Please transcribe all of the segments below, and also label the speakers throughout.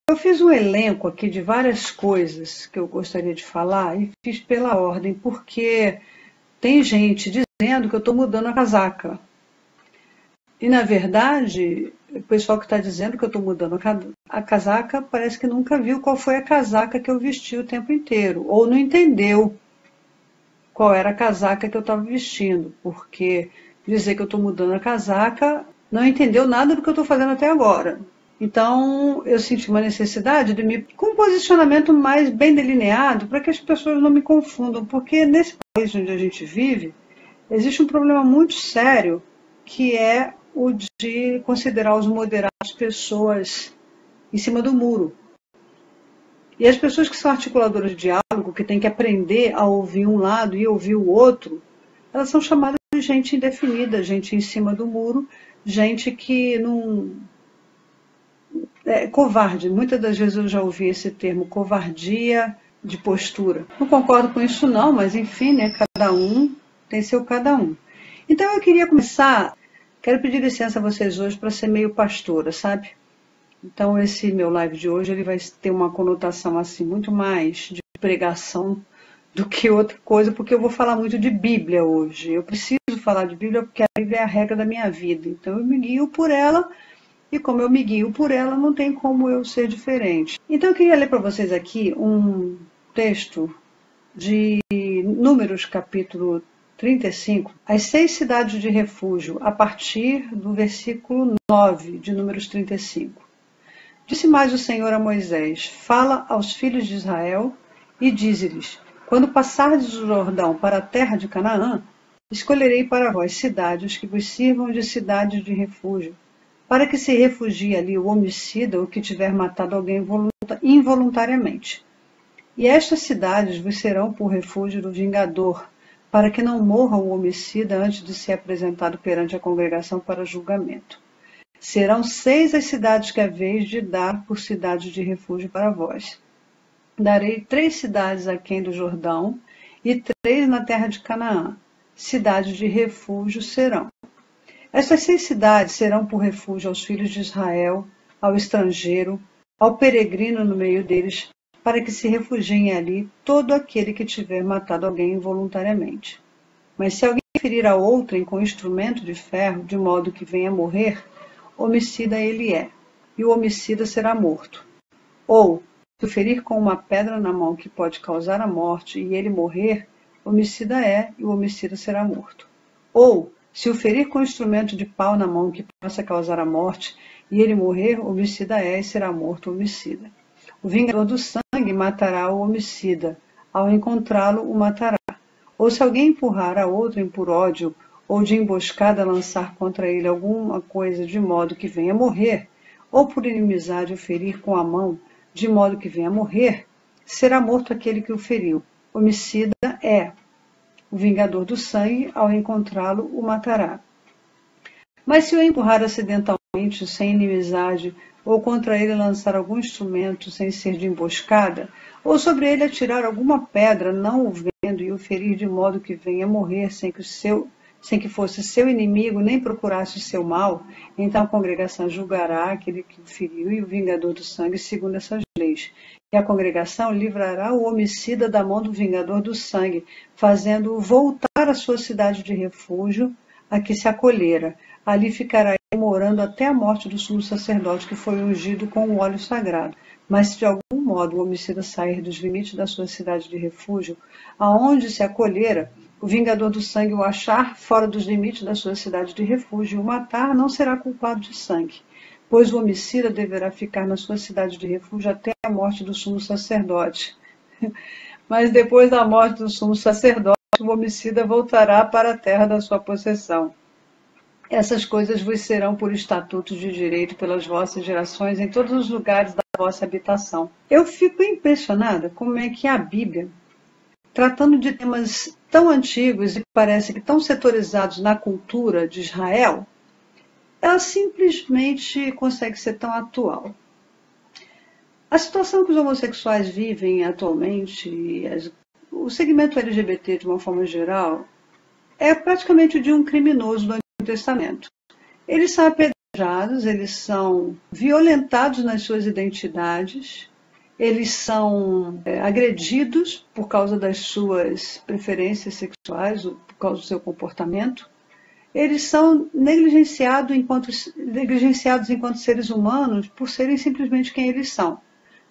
Speaker 1: Eu fiz um elenco aqui de várias coisas que eu gostaria de falar e fiz pela ordem, porque tem gente dizendo que eu estou mudando a casaca. E, na verdade, o pessoal que está dizendo que eu estou mudando a casaca parece que nunca viu qual foi a casaca que eu vesti o tempo inteiro, ou não entendeu qual era a casaca que eu estava vestindo, porque dizer que eu estou mudando a casaca não entendeu nada do que eu estou fazendo até agora. Então, eu senti uma necessidade de me com um posicionamento mais bem delineado para que as pessoas não me confundam, porque nesse país onde a gente vive, existe um problema muito sério, que é o de considerar os moderados pessoas em cima do muro. E as pessoas que são articuladoras de diálogo, que têm que aprender a ouvir um lado e ouvir o outro, elas são chamadas de gente indefinida, gente em cima do muro, gente que não... covarde. Muitas das vezes eu já ouvi esse termo, covardia de postura. Não concordo com isso não, mas enfim, né, cada um tem seu cada um. Então eu queria começar, quero pedir licença a vocês hoje para ser meio pastora, sabe? Então esse meu live de hoje ele vai ter uma conotação assim muito mais de pregação do que outra coisa, porque eu vou falar muito de Bíblia hoje. Eu preciso falar de Bíblia porque a Bíblia é a regra da minha vida. Então eu me guio por ela e como eu me guio por ela, não tem como eu ser diferente. Então eu queria ler para vocês aqui um texto de Números, capítulo 35, as 6 cidades de refúgio, a partir do versículo 9 de Números 35. Disse mais o Senhor a Moisés: fala aos filhos de Israel e dize-lhes: quando passardes o Jordão para a terra de Canaã, escolherei para vós cidades que vos sirvam de cidades de refúgio, para que se refugie ali o homicida ou que tiver matado alguém involuntariamente. E estas cidades vos serão por refúgio do vingador, para que não morra o homicida antes de ser apresentado perante a congregação para julgamento. Serão 6 as cidades que haveis de dar por cidades de refúgio para vós. Darei 3 cidades aquém do Jordão e 3 na terra de Canaã. Cidades de refúgio serão. Estas 6 cidades serão por refúgio aos filhos de Israel, ao estrangeiro, ao peregrino no meio deles, para que se refugiem ali todo aquele que tiver matado alguém involuntariamente. Mas se alguém ferir a outrem com instrumento de ferro, de modo que venha a morrer, homicida ele é, e o homicida será morto. Ou, se o ferir com uma pedra na mão que pode causar a morte, e ele morrer, homicida é, e o homicida será morto. Ou, se o ferir com instrumento de pau na mão que possa causar a morte, e ele morrer, homicida é, e será morto o homicida. O vingador do sangue matará o homicida, ao encontrá-lo o matará. Ou se alguém empurrar a outrem por ódio, ou de emboscada lançar contra ele alguma coisa de modo que venha a morrer, ou por inimizade o ferir com a mão, de modo que venha a morrer, será morto aquele que o feriu. Homicida é. O vingador do sangue, ao encontrá-lo, o matará. Mas se o empurrar acidentalmente, sem inimizade, ou contra ele lançar algum instrumento sem ser de emboscada, ou sobre ele atirar alguma pedra, não o vendo, e o ferir de modo que venha a morrer sem que fosse seu inimigo, nem procurasse o seu mal, então a congregação julgará aquele que o feriu e o vingador do sangue segundo essas leis. E a congregação livrará o homicida da mão do vingador do sangue, fazendo-o voltar à sua cidade de refúgio, a que se acolhera. Ali ficará ele morando até a morte do sumo sacerdote, que foi ungido com o óleo sagrado. Mas se de algum modo o homicida sair dos limites da sua cidade de refúgio, aonde se acolhera, o vingador do sangue o achar fora dos limites da sua cidade de refúgio e o matar, não será culpado de sangue, pois o homicida deverá ficar na sua cidade de refúgio até a morte do sumo sacerdote. Mas depois da morte do sumo sacerdote, o homicida voltará para a terra da sua possessão. Essas coisas vos serão por estatutos de direito pelas vossas gerações em todos os lugares da vossa habitação. Eu fico impressionada como é que a Bíblia, tratando de temas tão antigos e parece que tão setorizados na cultura de Israel, ela simplesmente consegue ser tão atual. A situação que os homossexuais vivem atualmente, o segmento LGBT de uma forma geral, é praticamente de um criminoso do Antigo Testamento. Eles são apedrejados ultrajados, eles são violentados nas suas identidades, eles são agredidos por causa das suas preferências sexuais, ou por causa do seu comportamento. Eles são negligenciados enquanto seres humanos por serem simplesmente quem eles são.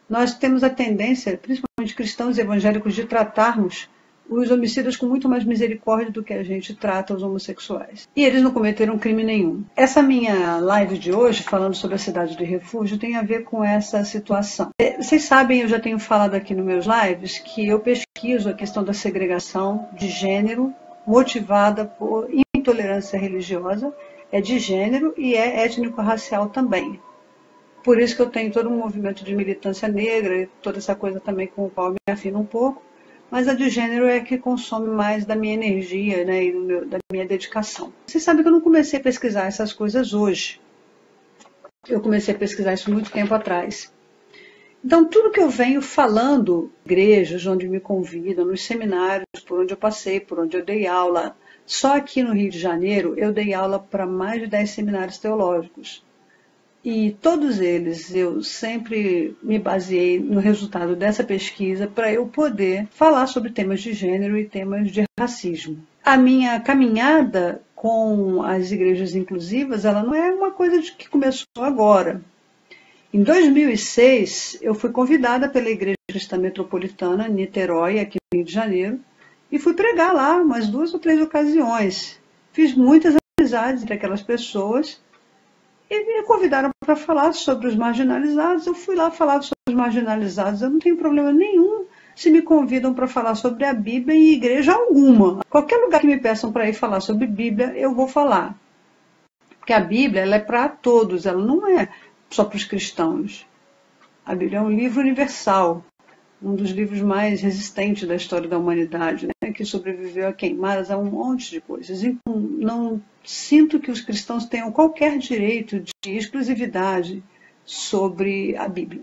Speaker 1: Nós temos a tendência, principalmente cristãos evangélicos, de tratarmos os homicidas com muito mais misericórdia do que a gente trata os homossexuais. E eles não cometeram crime nenhum. Essa minha live de hoje, falando sobre a cidade de refúgio, tem a ver com essa situação. Vocês sabem, eu já tenho falado aqui nos meus lives, que eu pesquiso a questão da segregação de gênero, motivada por intolerância religiosa, é de gênero e é étnico-racial também. Por isso que eu tenho todo um movimento de militância negra e toda essa coisa também com o qual eu me afino um pouco, mas a de gênero é que consome mais da minha energia, né, e da minha dedicação. Vocês sabem que eu não comecei a pesquisar essas coisas hoje. Eu comecei a pesquisar isso muito tempo atrás. Então, tudo que eu venho falando, igrejas onde me convidam, nos seminários por onde eu passei, por onde eu dei aula, só aqui no Rio de Janeiro eu dei aula para mais de 10 seminários teológicos. E todos eles eu sempre me baseei no resultado dessa pesquisa para eu poder falar sobre temas de gênero e temas de racismo. A minha caminhada com as igrejas inclusivas, ela não é uma coisa que começou agora. Em 2006, eu fui convidada pela Igreja Cristã Metropolitana, Niterói, aqui no Rio de Janeiro, e fui pregar lá umas 2 ou 3 ocasiões. Fiz muitas amizades entre aquelas pessoas e me convidaram para falar sobre os marginalizados. Eu fui lá falar sobre os marginalizados. Eu não tenho problema nenhum se me convidam para falar sobre a Bíblia em igreja alguma. Qualquer lugar que me peçam para ir falar sobre Bíblia, eu vou falar. Porque a Bíblia ela é para todos, ela não é só para os cristãos. A Bíblia é um livro universal, um dos livros mais resistentes da história da humanidade, né? Que sobreviveu a queimadas, a um monte de coisas. E não sinto que os cristãos tenham qualquer direito de exclusividade sobre a Bíblia.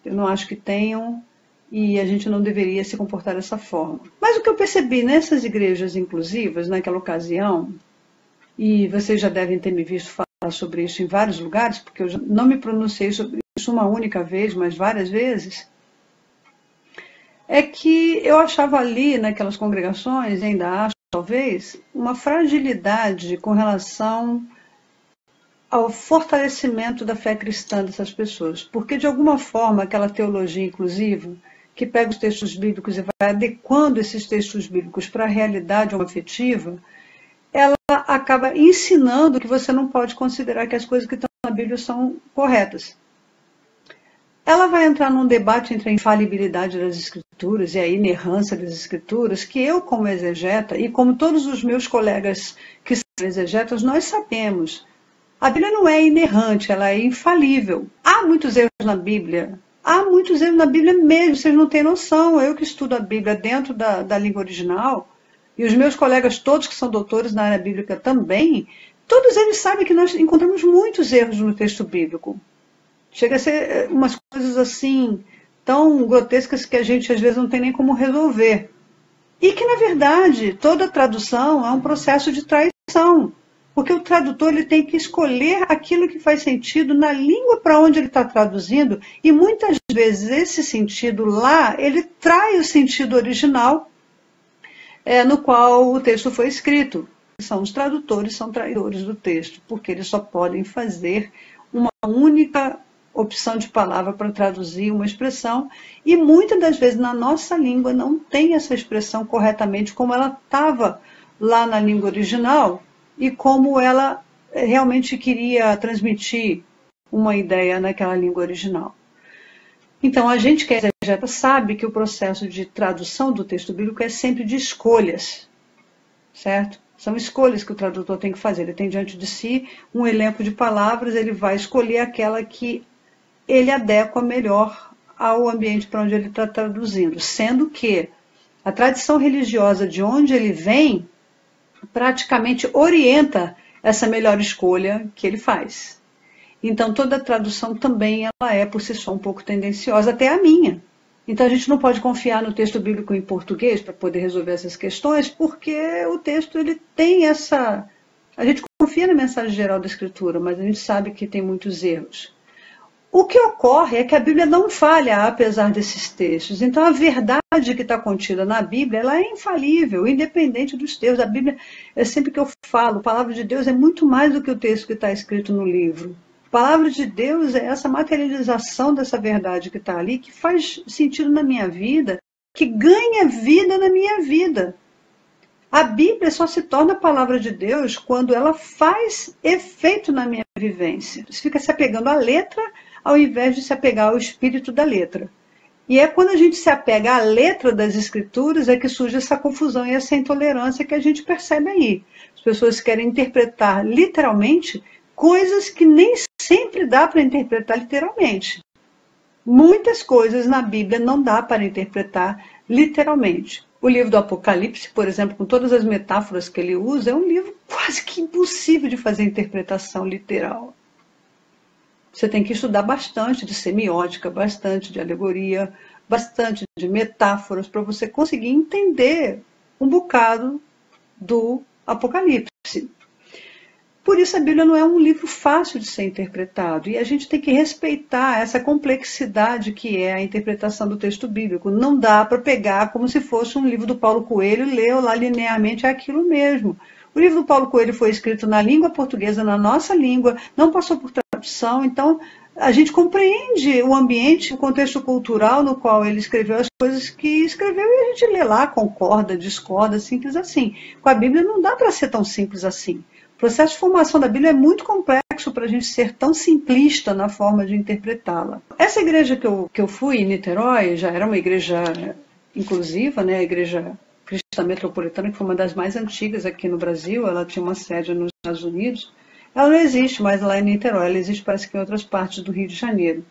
Speaker 1: Eu não acho que tenham e a gente não deveria se comportar dessa forma. Mas o que eu percebi nessas igrejas inclusivas, naquela ocasião, e vocês já devem ter me visto falar sobre isso em vários lugares, porque eu já não me pronunciei sobre isso uma única vez, mas várias vezes, é que eu achava ali, naquelas congregações, ainda acho, talvez, uma fragilidade com relação ao fortalecimento da fé cristã dessas pessoas. Porque, de alguma forma, aquela teologia inclusiva, que pega os textos bíblicos e vai adequando esses textos bíblicos para a realidade homoafetiva, ela acaba ensinando que você não pode considerar que as coisas que estão na Bíblia são corretas. Ela vai entrar num debate entre a infalibilidade das Escrituras e a inerrância das Escrituras, que eu, como exegeta, e como todos os meus colegas que são exegetas, nós sabemos. A Bíblia não é inerrante, ela é infalível. Há muitos erros na Bíblia. Há muitos erros na Bíblia mesmo, vocês não têm noção. Eu que estudo a Bíblia dentro da língua original, e os meus colegas todos que são doutores na área bíblica também, todos eles sabem que nós encontramos muitos erros no texto bíblico. Chega a ser umas coisas assim, tão grotescas que a gente às vezes não tem nem como resolver. E que, na verdade, toda tradução é um processo de traição. Porque o tradutor ele tem que escolher aquilo que faz sentido na língua para onde ele está traduzindo. E muitas vezes esse sentido lá, ele trai o sentido original no qual o texto foi escrito. São os tradutores, são traidores do texto, porque eles só podem fazer uma única opção de palavra para traduzir uma expressão, e muitas das vezes na nossa língua não tem essa expressão corretamente como ela estava lá na língua original e como ela realmente queria transmitir uma ideia naquela língua original. Então, a gente que é exegeta sabe que o processo de tradução do texto bíblico é sempre de escolhas, certo? São escolhas que o tradutor tem que fazer. Ele tem diante de si um elenco de palavras, ele vai escolher aquela que ele adequa melhor ao ambiente para onde ele está traduzindo. Sendo que a tradição religiosa de onde ele vem praticamente orienta essa melhor escolha que ele faz. Então, toda a tradução também ela é, por si só, um pouco tendenciosa, até a minha. Então, a gente não pode confiar no texto bíblico em português para poder resolver essas questões, porque o texto ele tem essa... A gente confia na mensagem geral da Escritura, mas a gente sabe que tem muitos erros. O que ocorre é que a Bíblia não falha, apesar desses textos. Então, a verdade que está contida na Bíblia, ela é infalível, independente dos textos. A Bíblia, é sempre que eu falo, a palavra de Deus é muito mais do que o texto que está escrito no livro. A palavra de Deus é essa materialização dessa verdade que está ali, que faz sentido na minha vida, que ganha vida na minha vida. A Bíblia só se torna a palavra de Deus quando ela faz efeito na minha vivência. Você fica se apegando à letra ao invés de se apegar ao espírito da letra. E é quando a gente se apega à letra das Escrituras é que surge essa confusão e essa intolerância que a gente percebe aí. As pessoas querem interpretar literalmente coisas que nem sempre dá para interpretar literalmente. Muitas coisas na Bíblia não dá para interpretar literalmente. O livro do Apocalipse, por exemplo, com todas as metáforas que ele usa, é um livro quase que impossível de fazer interpretação literal. Você tem que estudar bastante de semiótica, bastante de alegoria, bastante de metáforas, para você conseguir entender um bocado do Apocalipse. Por isso a Bíblia não é um livro fácil de ser interpretado, e a gente tem que respeitar essa complexidade que é a interpretação do texto bíblico. Não dá para pegar como se fosse um livro do Paulo Coelho e ler lá linearmente aquilo mesmo. O livro do Paulo Coelho foi escrito na língua portuguesa, na nossa língua, não passou por tradução, então a gente compreende o ambiente, o contexto cultural no qual ele escreveu as coisas que escreveu, e a gente lê lá, concorda, discorda, simples assim. Com a Bíblia não dá para ser tão simples assim. O processo de formação da Bíblia é muito complexo para a gente ser tão simplista na forma de interpretá-la. Essa igreja que eu fui em Niterói já era uma igreja inclusiva, né? A igreja cristã metropolitana, que foi uma das mais antigas aqui no Brasil. Ela tinha uma sede nos Estados Unidos. Ela não existe mais lá em Niterói, ela existe parece que em outras partes do Rio de Janeiro.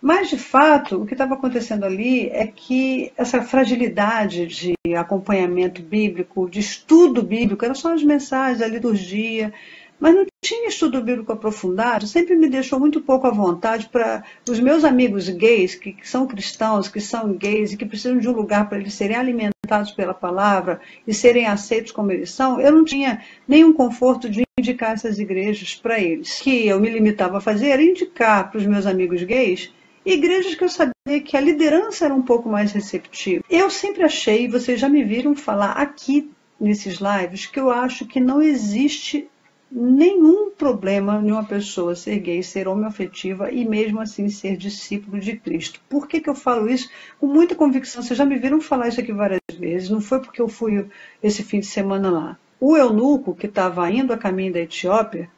Speaker 1: Mas, de fato, o que estava acontecendo ali é que essa fragilidade de acompanhamento bíblico, de estudo bíblico, eram só as mensagens, a liturgia, mas não tinha estudo bíblico aprofundado, sempre me deixou muito pouco à vontade para os meus amigos gays, que são cristãos, que são gays e que precisam de um lugar para eles serem alimentados pela palavra e serem aceitos como eles são. Eu não tinha nenhum conforto de indicar essas igrejas para eles. O que eu me limitava a fazer era indicar para os meus amigos gays igrejas que eu sabia que a liderança era um pouco mais receptiva. Eu sempre achei, vocês já me viram falar aqui nesses lives, que eu acho que não existe nenhum problema em uma pessoa ser gay, ser homoafetiva e mesmo assim ser discípulo de Cristo. Por que eu falo isso? Com muita convicção. Vocês já me viram falar isso aqui várias vezes. Não foi porque eu fui esse fim de semana lá. O eunuco que estava indo a caminho da Etiópia,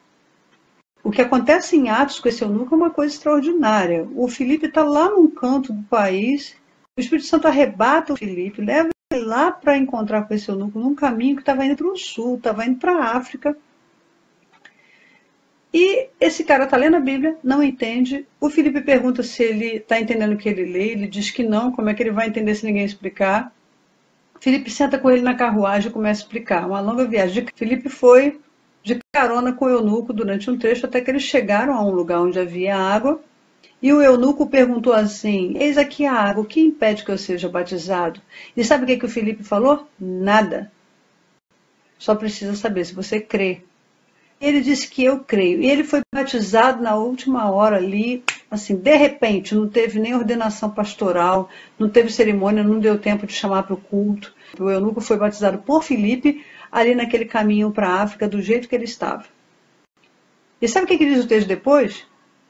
Speaker 1: o que acontece em Atos com esse eunuco é uma coisa extraordinária. O Filipe está lá num canto do país, o Espírito Santo arrebata o Filipe, leva ele lá para encontrar com esse eunuco num caminho que estava indo para o sul, estava indo para a África. E esse cara está lendo a Bíblia, não entende. O Filipe pergunta se ele está entendendo o que ele lê, ele diz que não, como é que ele vai entender se ninguém explicar. Filipe senta com ele na carruagem e começa a explicar. Uma longa viagem. Filipe foi de carona com o eunuco durante um trecho, até que eles chegaram a um lugar onde havia água, e o eunuco perguntou assim: eis aqui a água, o que impede que eu seja batizado? E sabe o que o Filipe falou? Nada. Só precisa saber se você crê. Ele disse que eu creio, e ele foi batizado na última hora ali, assim, de repente, não teve nem ordenação pastoral, não teve cerimônia, não deu tempo de chamar para o culto. O eunuco foi batizado por Filipe, ali naquele caminho para a África, do jeito que ele estava. E sabe o que diz o texto depois?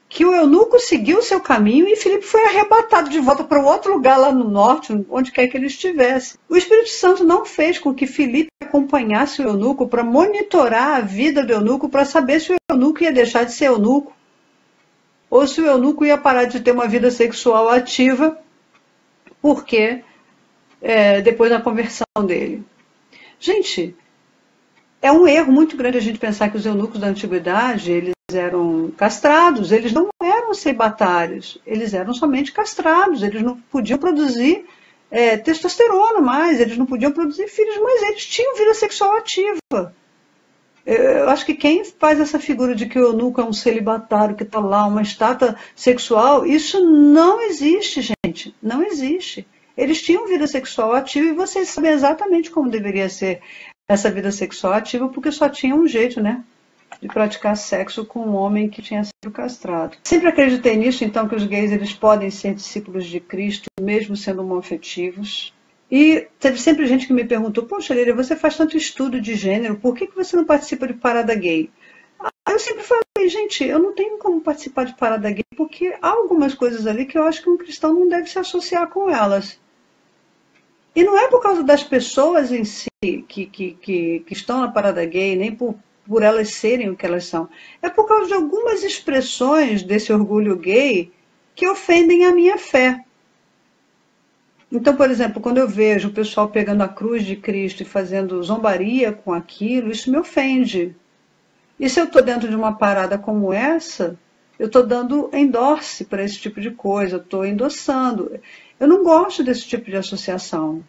Speaker 1: Que o eunuco seguiu o seu caminho e Filipe foi arrebatado de volta para outro lugar lá no norte, onde quer que ele estivesse. O Espírito Santo não fez com que Filipe acompanhasse o eunuco para monitorar a vida do eunuco, para saber se o eunuco ia deixar de ser eunuco, ou se o eunuco ia parar de ter uma vida sexual ativa, porque depois da conversão dele. Gente, é um erro muito grande a gente pensar que os eunucos da antiguidade, eles eram castrados, eles não eram celibatários, eles eram somente castrados, eles não podiam produzir testosterona mais, eles não podiam produzir filhos, mas eles tinham vida sexual ativa. Eu acho que quem faz essa figura de que o eunuco é um celibatário, que está lá, uma estátua sexual, isso não existe, gente, não existe. Eles tinham vida sexual ativa e vocês sabem exatamente como deveria ser essa vida sexual ativa, porque só tinha um jeito, né? de praticar sexo com um homem que tinha sido castrado. Sempre acreditei nisso, então, que os gays eles podem ser discípulos de Cristo, mesmo sendo homoafetivos. E teve sempre gente que me perguntou, poxa, Leila, você faz tanto estudo de gênero, por que você não participa de parada gay? Eu sempre falei, gente, eu não tenho como participar de parada gay, porque há algumas coisas ali que eu acho que um cristão não deve se associar com elas. E não é por causa das pessoas em si que estão na parada gay, nem por elas serem o que elas são. É por causa de algumas expressões desse orgulho gay que ofendem a minha fé. Então, por exemplo, quando eu vejo o pessoal pegando a cruz de Cristo e fazendo zombaria com aquilo, isso me ofende. E se eu estou dentro de uma parada como essa, eu estou dando endorse para esse tipo de coisa, eu estou endossando. Eu não gosto desse tipo de associação,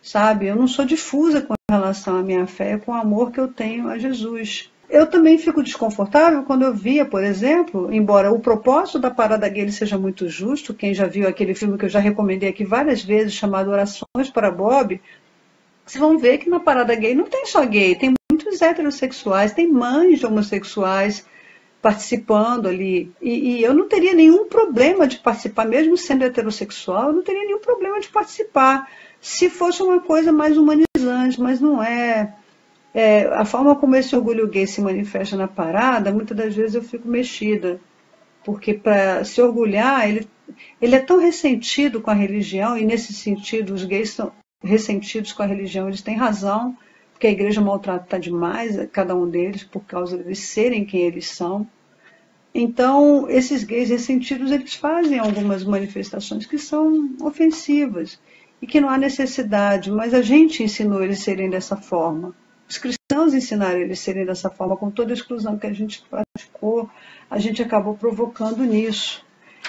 Speaker 1: sabe? Eu não sou difusa com relação à minha fé, com o amor que eu tenho a Jesus. Eu também fico desconfortável quando eu via, por exemplo, embora o propósito da parada gay seja muito justo, quem já viu aquele filme que eu já recomendei aqui várias vezes, chamado Orações para Bob, vocês vão ver que na parada gay não tem só gay, tem muitos heterossexuais, tem mães de homossexuais participando ali. E eu não teria nenhum problema de participar, mesmo sendo heterossexual, eu não teria nenhum problema de participar, se fosse uma coisa mais humanizante, mas não é. A forma como esse orgulho gay se manifesta na parada, muitas das vezes eu fico mexida, porque para se orgulhar, ele é tão ressentido com a religião, e nesse sentido os gays são ressentidos com a religião, eles têm razão, porque a igreja maltrata demais cada um deles por causa deles serem quem eles são. Então, esses gays ressentidos, eles fazem algumas manifestações que são ofensivas e que não há necessidade, mas a gente ensinou eles a serem dessa forma. Os cristãos ensinaram eles a serem dessa forma, com toda a exclusão que a gente praticou, a gente acabou provocando nisso.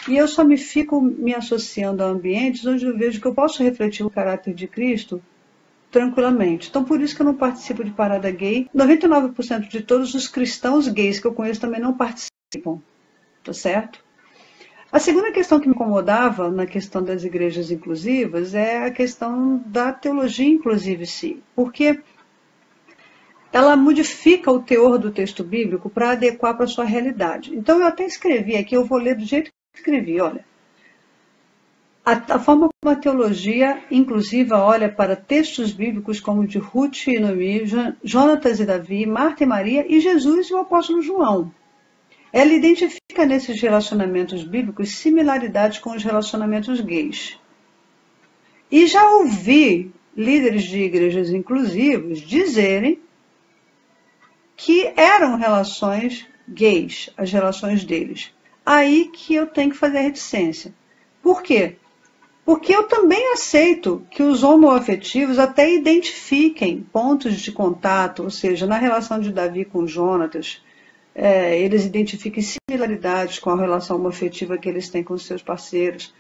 Speaker 1: E eu só fico me associando a ambientes onde eu vejo que eu posso refletir o caráter de Cristo tranquilamente. Então, por isso que eu não participo de parada gay. 99% de todos os cristãos gays que eu conheço também não participam, tá certo? A segunda questão que me incomodava na questão das igrejas inclusivas é a questão da teologia inclusiva em si, porque ela modifica o teor do texto bíblico para adequar para a sua realidade. Então, eu até escrevi aqui, eu vou ler do jeito que escrevi, olha. A forma como a teologia inclusiva olha para textos bíblicos como o de Ruth e Noemi, Jonatas e Davi, Marta e Maria e Jesus e o apóstolo João. Ela identifica nesses relacionamentos bíblicos similaridades com os relacionamentos gays. E já ouvi líderes de igrejas inclusivas dizerem que eram relações gays, as relações deles. Aí que eu tenho que fazer a reticência. Por quê? Porque eu também aceito que os homoafetivos até identifiquem pontos de contato, ou seja, na relação de Davi com Jonatas, eles identifiquem similaridades com a relação homoafetiva que eles têm com os seus parceiros,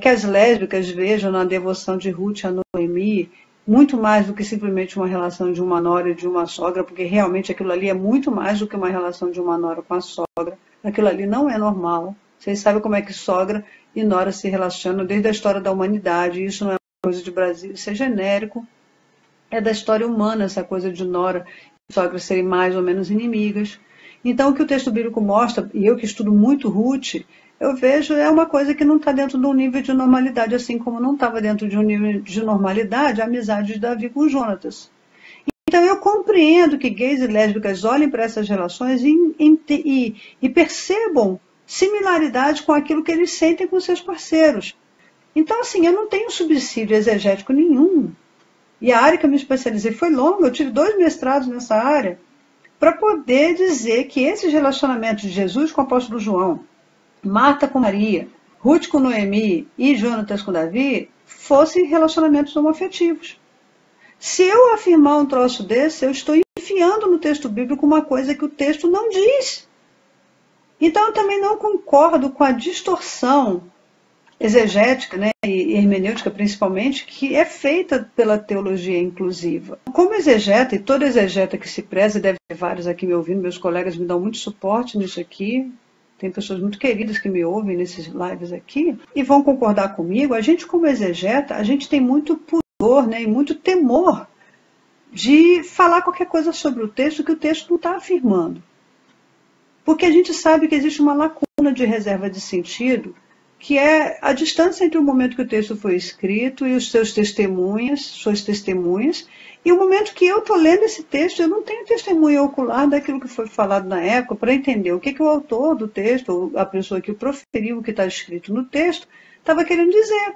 Speaker 1: que as lésbicas vejam na devoção de Ruth a Noemi muito mais do que simplesmente uma relação de uma nora e de uma sogra, porque realmente aquilo ali é muito mais do que uma relação de uma nora com a sogra. Aquilo ali não é normal. Vocês sabem como é que sogra e nora se relacionam desde a história da humanidade. Isso não é uma coisa de Brasil, isso é genérico. É da história humana essa coisa de nora e sogra serem mais ou menos inimigas. Então, o que o texto bíblico mostra, e eu que estudo muito Ruth, eu vejo é uma coisa que não está dentro de um nível de normalidade, assim como não estava dentro de um nível de normalidade a amizade de Davi com Jonatas. Então, eu compreendo que gays e lésbicas olhem para essas relações e percebam similaridade com aquilo que eles sentem com seus parceiros. Então, assim, eu não tenho subsídio exegético nenhum. E a área que eu me especializei foi longa, eu tive 2 mestrados nessa área, para poder dizer que esses relacionamentos de Jesus com o apóstolo João, Marta com Maria, Ruth com Noemi e Jonatas com Davi, fossem relacionamentos homoafetivos. Se eu afirmar um troço desse, eu estou enfiando no texto bíblico uma coisa que o texto não diz. Então, eu também não concordo com a distorção exegética, né, e hermenêutica principalmente, que é feita pela teologia inclusiva. Como exegeta, e toda exegeta que se preza, deve ter vários aqui me ouvindo, meus colegas me dão muito suporte nisso aqui, tem pessoas muito queridas que me ouvem nesses lives aqui, e vão concordar comigo, a gente como exegeta, a gente tem muito pudor, né, e muito temor de falar qualquer coisa sobre o texto que o texto não está afirmando. Porque a gente sabe que existe uma lacuna de reserva de sentido, que é a distância entre o momento que o texto foi escrito e os seus testemunhas, suas testemunhas, e o momento que eu estou lendo esse texto, eu não tenho testemunha ocular daquilo que foi falado na época para entender o que o autor do texto, ou a pessoa que o proferiu, o que está escrito no texto, estava querendo dizer.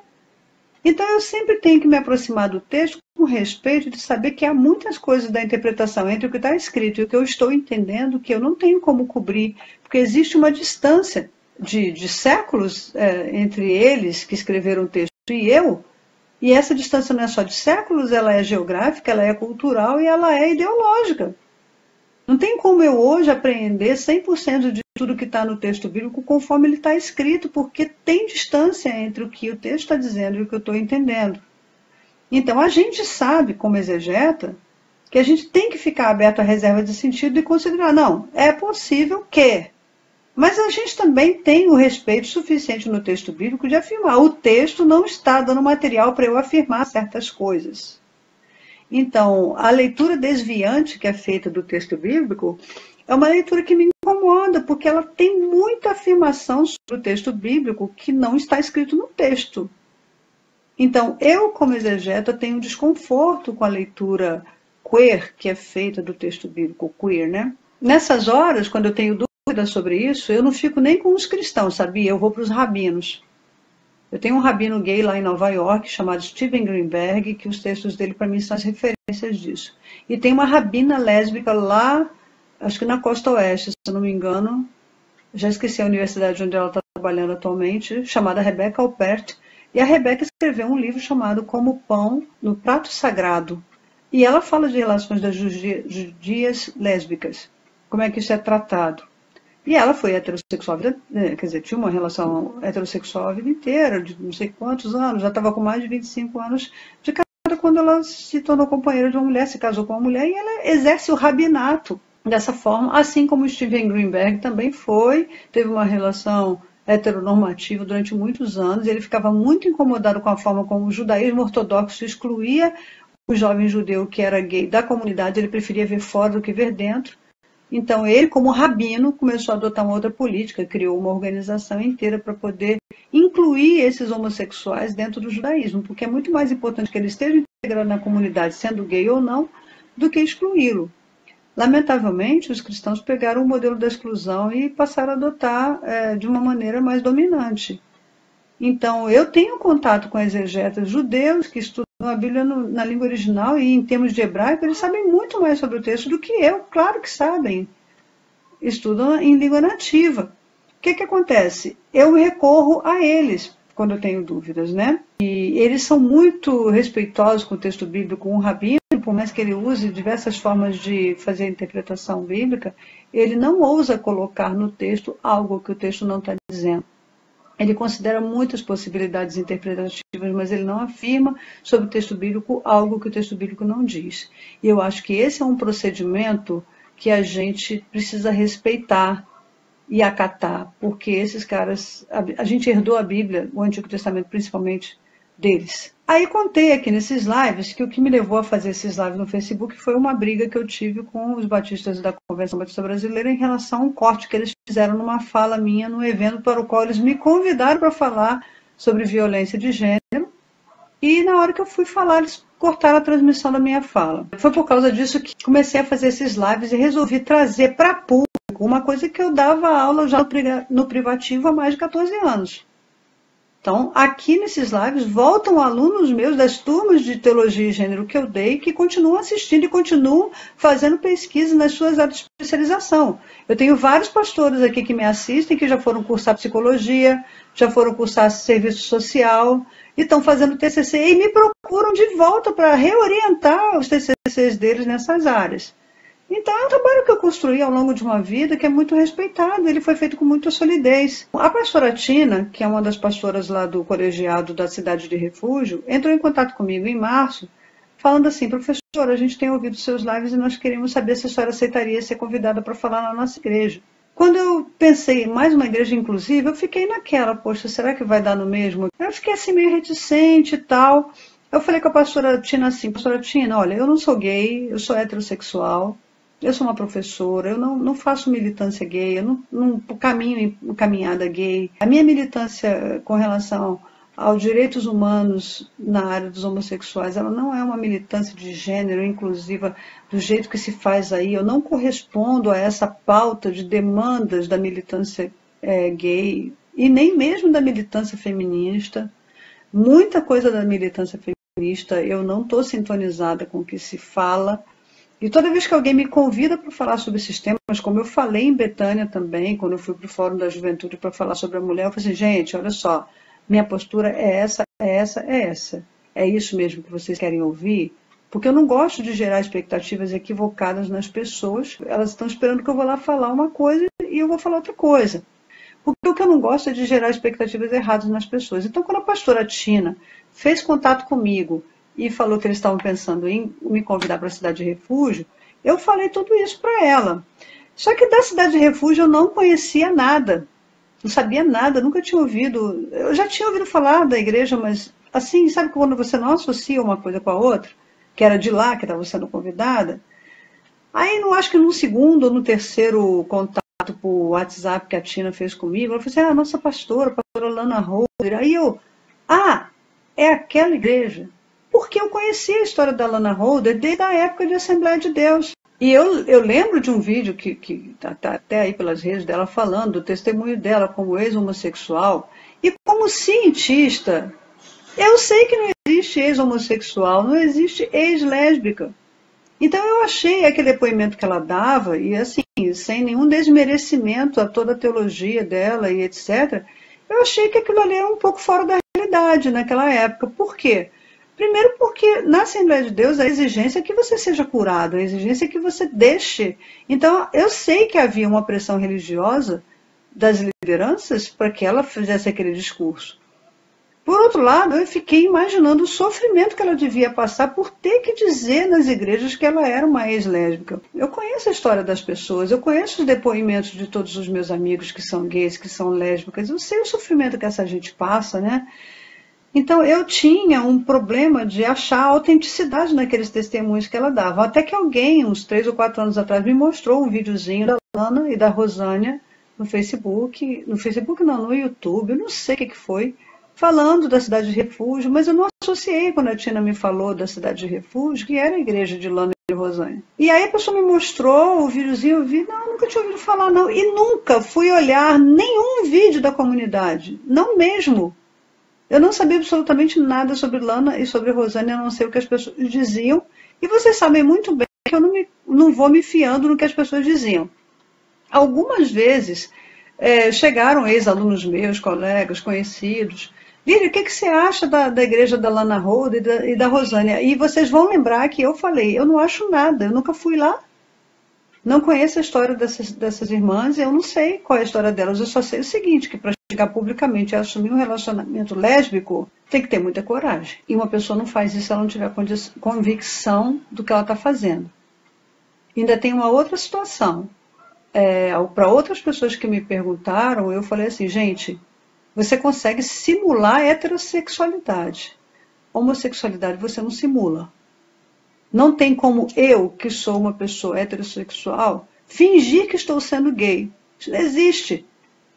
Speaker 1: Então eu sempre tenho que me aproximar do texto com respeito de saber que há muitas coisas da interpretação entre o que está escrito e o que eu estou entendendo que eu não tenho como cobrir, porque existe uma distância de séculos entre eles que escreveram o texto e eu, e essa distância não é só de séculos, ela é geográfica, ela é cultural e ela é ideológica. Não tem como eu hoje apreender 100% de tudo que está no texto bíblico conforme ele está escrito, porque tem distância entre o que o texto está dizendo e o que eu estou entendendo. Então a gente sabe, como exegeta, que a gente tem que ficar aberto à reserva de sentido e considerar, não, é possível que... Mas a gente também tem o respeito suficiente no texto bíblico de afirmar. O texto não está dando material para eu afirmar certas coisas. Então, a leitura desviante que é feita do texto bíblico é uma leitura que me incomoda, porque ela tem muita afirmação sobre o texto bíblico que não está escrito no texto. Então, eu, como exegeta, tenho um desconforto com a leitura queer que é feita do texto bíblico, queer, né? Nessas horas, quando eu tenho dúvidas sobre isso, eu não fico nem com os cristãos, sabia? Eu vou para os rabinos. Eu tenho um rabino gay lá em Nova York, chamado Steven Greenberg, que os textos dele, para mim, são as referências disso. E tem uma rabina lésbica lá, acho que na costa oeste, se eu não me engano, já esqueci a universidade onde ela está trabalhando atualmente, chamada Rebecca Alpert. E a Rebecca escreveu um livro chamado Como Pão no Prato Sagrado. E ela fala de relações das judias lésbicas, como é que isso é tratado. E ela foi heterossexual, quer dizer, tinha uma relação heterossexual a vida inteira, de não sei quantos anos, já estava com mais de 25 anos de casada quando ela se tornou companheira de uma mulher, se casou com uma mulher, e ela exerce o rabinato dessa forma, assim como o Steven Greenberg também teve uma relação heteronormativa durante muitos anos, e ele ficava muito incomodado com a forma como o judaísmo ortodoxo excluía o jovem judeu que era gay da comunidade, ele preferia ver fora do que ver dentro. Então ele, como rabino, começou a adotar uma outra política, criou uma organização inteira para poder incluir esses homossexuais dentro do judaísmo, porque é muito mais importante que ele esteja integrado na comunidade, sendo gay ou não, do que excluí-lo. Lamentavelmente, os cristãos pegaram o modelo da exclusão e passaram a adotar de uma maneira mais dominante. Então, eu tenho contato com exegetas judeus que estudam a Bíblia na língua original e em termos de hebraico, eles sabem muito mais sobre o texto do que eu, claro que sabem. Estudam em língua nativa. O que acontece? Eu recorro a eles quando eu tenho dúvidas, né? E eles são muito respeitosos com o texto bíblico. Um rabino, por mais que ele use diversas formas de fazer a interpretação bíblica, ele não ousa colocar no texto algo que o texto não está dizendo. Ele considera muitas possibilidades interpretativas, mas ele não afirma sobre o texto bíblico algo que o texto bíblico não diz. E eu acho que esse é um procedimento que a gente precisa respeitar e acatar, porque esses caras, a gente herdou a Bíblia, o Antigo Testamento principalmente, deles. Aí contei aqui nesses lives que o que me levou a fazer esses lives no Facebook foi uma briga que eu tive com os batistas da Convenção Batista Brasileira em relação a um corte que eles fizeram numa fala minha no evento para o qual eles me convidaram para falar sobre violência de gênero. E na hora que eu fui falar, eles cortaram a transmissão da minha fala. Foi por causa disso que comecei a fazer esses lives e resolvi trazer para público uma coisa que eu dava aula já no privativo há mais de 14 anos. Então, aqui nesses lives, voltam alunos meus das turmas de teologia e gênero que eu dei, que continuam assistindo e continuam fazendo pesquisa nas suas áreas de especialização. Eu tenho vários pastores aqui que me assistem, que já foram cursar psicologia, já foram cursar serviço social, e estão fazendo TCC e me procuram de volta para reorientar os TCCs deles nessas áreas. Então, é um trabalho que eu construí ao longo de uma vida que é muito respeitado, ele foi feito com muita solidez. A pastora Tina, que é uma das pastoras lá do colegiado da Cidade de Refúgio, entrou em contato comigo em março, falando assim: professora, a gente tem ouvido seus lives e nós queremos saber se a senhora aceitaria ser convidada para falar na nossa igreja. Quando eu pensei em mais uma igreja inclusiva, eu fiquei naquela, poxa, será que vai dar no mesmo? Eu fiquei assim meio reticente e tal. Eu falei com a pastora Tina assim, pastora Tina, olha, eu não sou gay, eu sou heterossexual, eu sou uma professora, eu não faço militância gay, eu não caminho em caminhada gay. A minha militância com relação aos direitos humanos na área dos homossexuais, ela não é uma militância de gênero inclusiva do jeito que se faz aí. Eu não correspondo a essa pauta de demandas da militância gay e nem mesmo da militância feminista. Muita coisa da militância feminista eu não estou sintonizada com o que se fala. E toda vez que alguém me convida para falar sobre esses temas, como eu falei em Betânia também, quando eu fui para o Fórum da Juventude para falar sobre a mulher, eu falei assim, gente, olha só, minha postura é essa, é essa, é essa. É isso mesmo que vocês querem ouvir? Porque eu não gosto de gerar expectativas equivocadas nas pessoas. Elas estão esperando que eu vou lá falar uma coisa e eu vou falar outra coisa. Porque o que eu não gosto é de gerar expectativas erradas nas pessoas. Então, quando a pastora Tina fez contato comigo e falou que eles estavam pensando em me convidar para a Cidade de Refúgio, eu falei tudo isso para ela. Só que da Cidade de Refúgio eu não conhecia nada. Não sabia nada, nunca tinha ouvido. Eu já tinha ouvido falar da igreja, mas assim, sabe quando você não associa uma coisa com a outra? Que era de lá que estava sendo convidada. Aí, não acho que no segundo ou no terceiro contato por WhatsApp que a Tina fez comigo, ela falou assim, a nossa pastora, a pastora Lana Holder. Aí eu, é aquela igreja. Porque eu conhecia a história da Lana Holder desde a época de Assembleia de Deus. E eu lembro de um vídeo que tá até aí pelas redes dela falando do testemunho dela como ex-homossexual. E como cientista, eu sei que não existe ex-homossexual, não existe ex-lésbica. Então eu achei aquele depoimento que ela dava, e assim, sem nenhum desmerecimento a toda a teologia dela e etc., eu achei que aquilo ali era um pouco fora da realidade naquela época. Por quê? Primeiro porque na Assembleia de Deus a exigência é que você seja curado, a exigência é que você deixe. Então eu sei que havia uma pressão religiosa das lideranças para que ela fizesse aquele discurso. Por outro lado, eu fiquei imaginando o sofrimento que ela devia passar por ter que dizer nas igrejas que ela era uma ex-lésbica. Eu conheço a história das pessoas, eu conheço os depoimentos de todos os meus amigos que são gays, que são lésbicas, eu sei o sofrimento que essa gente passa, né? Então eu tinha um problema de achar autenticidade naqueles testemunhos que ela dava. Até que alguém, uns 3 ou 4 anos atrás, me mostrou um videozinho da Lana e da Rosânia no Facebook. No Facebook não, no YouTube, eu não sei o que foi, falando da Cidade de Refúgio, mas eu não associei quando a Tina me falou da Cidade de Refúgio, que era a igreja de Lana e Rosânia. E aí a pessoa me mostrou o videozinho, eu vi, não, nunca tinha ouvido falar não. E nunca fui olhar nenhum vídeo da comunidade, não mesmo. Eu não sabia absolutamente nada sobre Lana e sobre Rosânia, a não ser o que as pessoas diziam. E vocês sabem muito bem que eu não vou me fiando no que as pessoas diziam. Algumas vezes chegaram ex-alunos meus, colegas, conhecidos. Lília, o que você acha da igreja da Lana Holder e da Rosânia? E vocês vão lembrar que eu falei, eu não acho nada, eu nunca fui lá. Não conheço a história dessas irmãs, eu não sei qual é a história delas. Eu só sei o seguinte, que para chegar publicamente a assumir um relacionamento lésbico, tem que ter muita coragem. E uma pessoa não faz isso se ela não tiver convicção do que ela está fazendo. Ainda tem uma outra situação. Para outras pessoas que me perguntaram, eu falei assim, gente, você consegue simular heterossexualidade. Homossexualidade você não simula. Não tem como eu, que sou uma pessoa heterossexual, fingir que estou sendo gay. Isso não existe.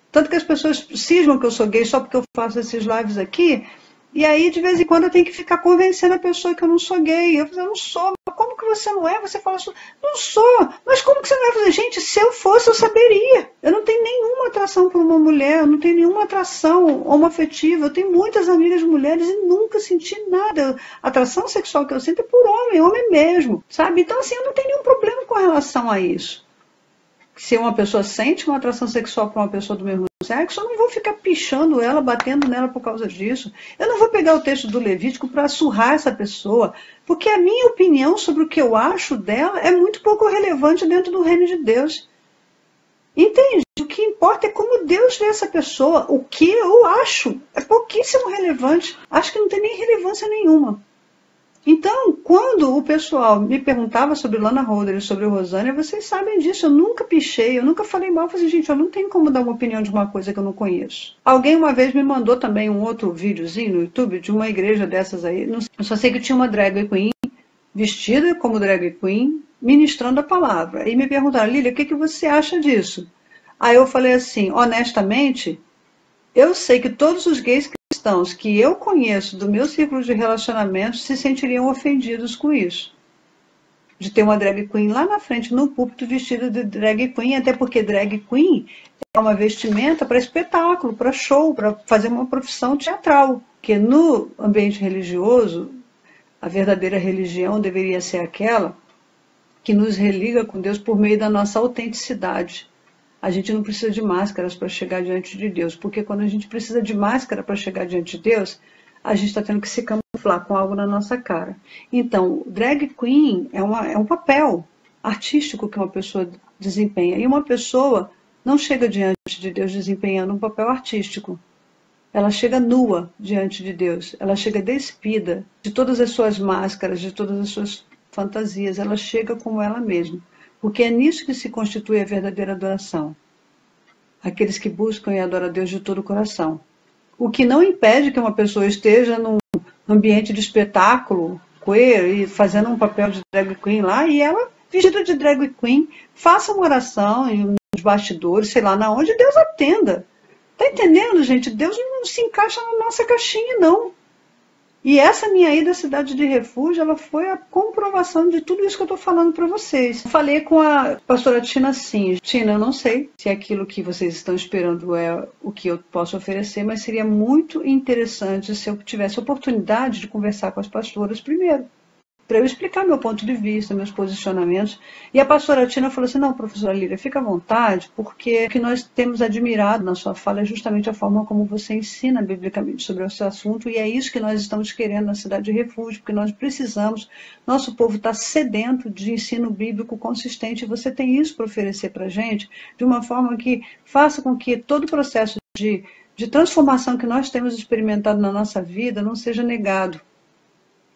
Speaker 1: Tanto que as pessoas cismam que eu sou gay só porque eu faço esses lives aqui, e aí de vez em quando eu tenho que ficar convencendo a pessoa que eu não sou gay. Eu falo, eu não sou. Mas como que você não é? Você fala assim, não sou. Mas como que você não é? Eu falo, gente, se eu fosse, eu saberia. Eu não tenho nenhuma atração por uma mulher, eu não tenho nenhuma atração homoafetiva. Eu tenho muitas amigas mulheres e nunca senti nada. A atração sexual que eu sinto é por homem mesmo, sabe? Então, assim, eu não tenho nenhum problema com relação a isso. Se uma pessoa sente uma atração sexual para uma pessoa do mesmo sexo, eu não vou ficar pichando ela, batendo nela por causa disso. Eu não vou pegar o texto do Levítico para surrar essa pessoa, porque a minha opinião sobre o que eu acho dela é muito pouco relevante dentro do reino de Deus. Entende? O que importa é como Deus vê essa pessoa. O que eu acho é pouquíssimo relevante. Acho que não tem nem relevância nenhuma. Então, quando o pessoal me perguntava sobre Lana Holder e sobre Rosânia, vocês sabem disso, eu nunca pichei, eu nunca falei mal, eu falei, gente, eu não tenho como dar uma opinião de uma coisa que eu não conheço. Alguém uma vez me mandou também um outro videozinho no YouTube de uma igreja dessas aí, eu só sei que tinha uma drag queen, vestida como drag queen, ministrando a palavra. E me perguntaram, Lília, o que você acha disso? Aí eu falei assim, honestamente, eu sei que todos os gays cristãos que eu conheço do meu círculo de relacionamentos se sentiriam ofendidos com isso. De ter uma drag queen lá na frente, no púlpito, vestida de drag queen, até porque drag queen é uma vestimenta para espetáculo, para show, para fazer uma profissão teatral. Porque no ambiente religioso, a verdadeira religião deveria ser aquela que nos religa com Deus por meio da nossa autenticidade. A gente não precisa de máscaras para chegar diante de Deus, porque quando a gente precisa de máscara para chegar diante de Deus, a gente está tendo que se camuflar com algo na nossa cara. Então, drag queen é um papel artístico que uma pessoa desempenha. E uma pessoa não chega diante de Deus desempenhando um papel artístico. Ela chega nua diante de Deus. Ela chega despida de todas as suas máscaras, de todas as suas fantasias. Ela chega como ela mesma. Porque é nisso que se constitui a verdadeira adoração. Aqueles que buscam e adoram a Deus de todo o coração. O que não impede que uma pessoa esteja num ambiente de espetáculo queer e fazendo um papel de drag queen lá, e ela, vestida de drag queen, faça uma oração nos bastidores, sei lá, na onde Deus atenda. Tá entendendo, gente? Deus não se encaixa na nossa caixinha, não. E essa minha ida à cidade de refúgio, ela foi a comprovação de tudo isso que eu estou falando para vocês. Falei com a pastora Tina assim, Tina, eu não sei se aquilo que vocês estão esperando é o que eu posso oferecer, mas seria muito interessante se eu tivesse oportunidade de conversar com as pastoras primeiro, para eu explicar meu ponto de vista, meus posicionamentos. E a pastora Tina falou assim, não, professora Lília, fica à vontade, porque o que nós temos admirado na sua fala é justamente a forma como você ensina biblicamente sobre o seu assunto, e é isso que nós estamos querendo na cidade de refúgio, porque nós precisamos, nosso povo está sedento de ensino bíblico consistente, e você tem isso para oferecer para a gente, de uma forma que faça com que todo o processo de transformação que nós temos experimentado na nossa vida não seja negado.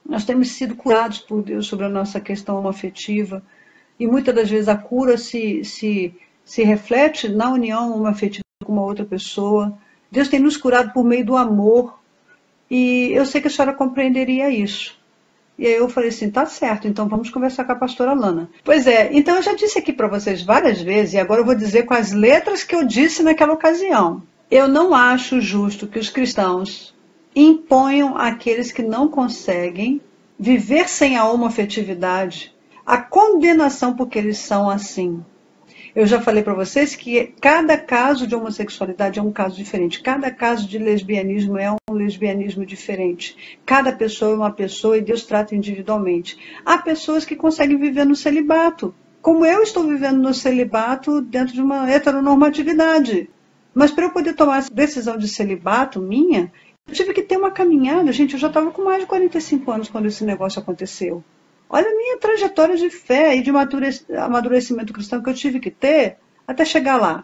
Speaker 1: Nós temos sido curados por Deus sobre a nossa questão homoafetiva, e muitas das vezes a cura se reflete na união homoafetiva com uma outra pessoa. Deus tem nos curado por meio do amor, e eu sei que a senhora compreenderia isso. E aí eu falei assim, tá certo, então vamos conversar com a pastora Lana. Pois é, então eu já disse aqui para vocês várias vezes, e agora eu vou dizer com as letras que eu disse naquela ocasião. Eu não acho justo que os cristãos imponham àqueles que não conseguem viver sem a homoafetividade a condenação porque eles são assim. Eu já falei para vocês que cada caso de homossexualidade é um caso diferente, cada caso de lesbianismo é um lesbianismo diferente, cada pessoa é uma pessoa e Deus trata individualmente. Há pessoas que conseguem viver no celibato, como eu estou vivendo no celibato dentro de uma heteronormatividade. Mas para eu poder tomar essa decisão de celibato minha, eu tive que ter uma caminhada, gente, eu já estava com mais de 45 anos quando esse negócio aconteceu. Olha a minha trajetória de fé e de amadurecimento cristão que eu tive que ter até chegar lá.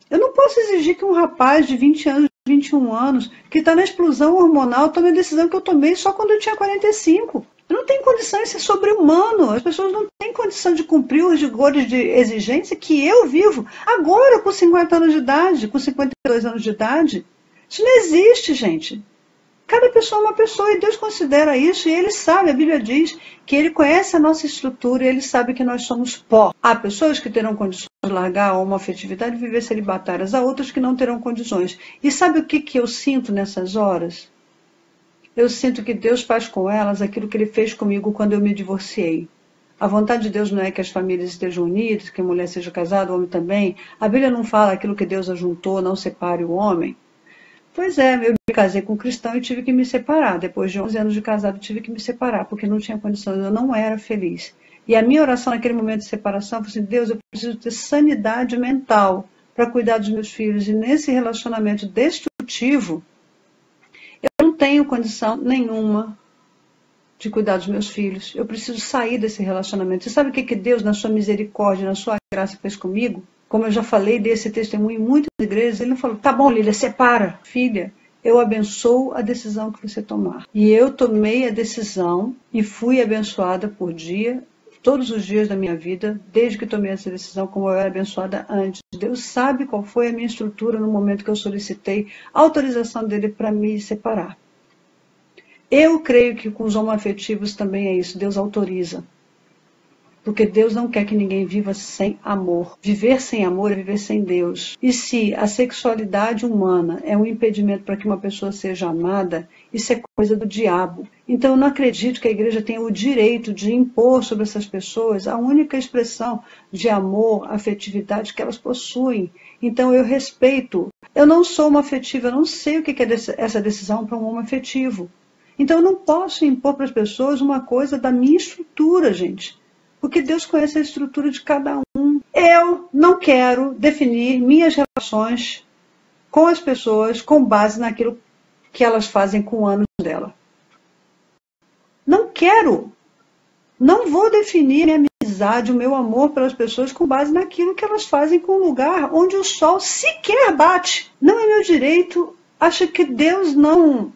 Speaker 1: Eu não posso exigir que um rapaz de 20 anos, 21 anos, que está na explosão hormonal, tome a decisão que eu tomei só quando eu tinha 45. Eu não tenho condição de ser sobre-humano. As pessoas não têm condição de cumprir os rigores de exigência que eu vivo agora com 50 anos de idade, com 52 anos de idade. Isso não existe, gente. Cada pessoa é uma pessoa e Deus considera isso e Ele sabe, a Bíblia diz que Ele conhece a nossa estrutura e Ele sabe que nós somos pó. Há pessoas que terão condições de largar a homoafetividade e viver celibatárias, há outras que não terão condições. E sabe o que eu sinto nessas horas? Eu sinto que Deus faz com elas aquilo que Ele fez comigo quando eu me divorciei. A vontade de Deus não é que as famílias estejam unidas, que a mulher seja casada, o homem também. A Bíblia não fala aquilo que Deus ajuntou, não separe o homem. Pois é, eu me casei com um cristão e tive que me separar. Depois de 11 anos de casado, tive que me separar, porque não tinha condições, eu não era feliz. E a minha oração naquele momento de separação foi assim, Deus, eu preciso ter sanidade mental para cuidar dos meus filhos. E nesse relacionamento destrutivo, eu não tenho condição nenhuma de cuidar dos meus filhos. Eu preciso sair desse relacionamento. Você sabe o que Deus, na sua misericórdia, na sua graça, fez comigo? Como eu já falei desse testemunho em muitas igrejas, ele não falou, tá bom, Lília, separa. Filha, eu abençoo a decisão que você tomar. E eu tomei a decisão e fui abençoada por dia, todos os dias da minha vida, desde que tomei essa decisão, como eu era abençoada antes. Deus sabe qual foi a minha estrutura no momento que eu solicitei a autorização dele para me separar. Eu creio que com os homoafetivos também é isso, Deus autoriza. Porque Deus não quer que ninguém viva sem amor. Viver sem amor é viver sem Deus. E se a sexualidade humana é um impedimento para que uma pessoa seja amada, isso é coisa do diabo. Então eu não acredito que a igreja tenha o direito de impor sobre essas pessoas a única expressão de amor, afetividade que elas possuem. Então eu respeito. Eu não sou uma afetiva, eu não sei o que é essa decisão para um homoafetivo. Então eu não posso impor para as pessoas uma coisa da minha estrutura, gente. Porque Deus conhece a estrutura de cada um. Eu não quero definir minhas relações com as pessoas com base naquilo que elas fazem com o ânus dela. Não quero. Não vou definir minha amizade, o meu amor pelas pessoas com base naquilo que elas fazem com o lugar onde o sol sequer bate. Não é meu direito. Acho que Deus não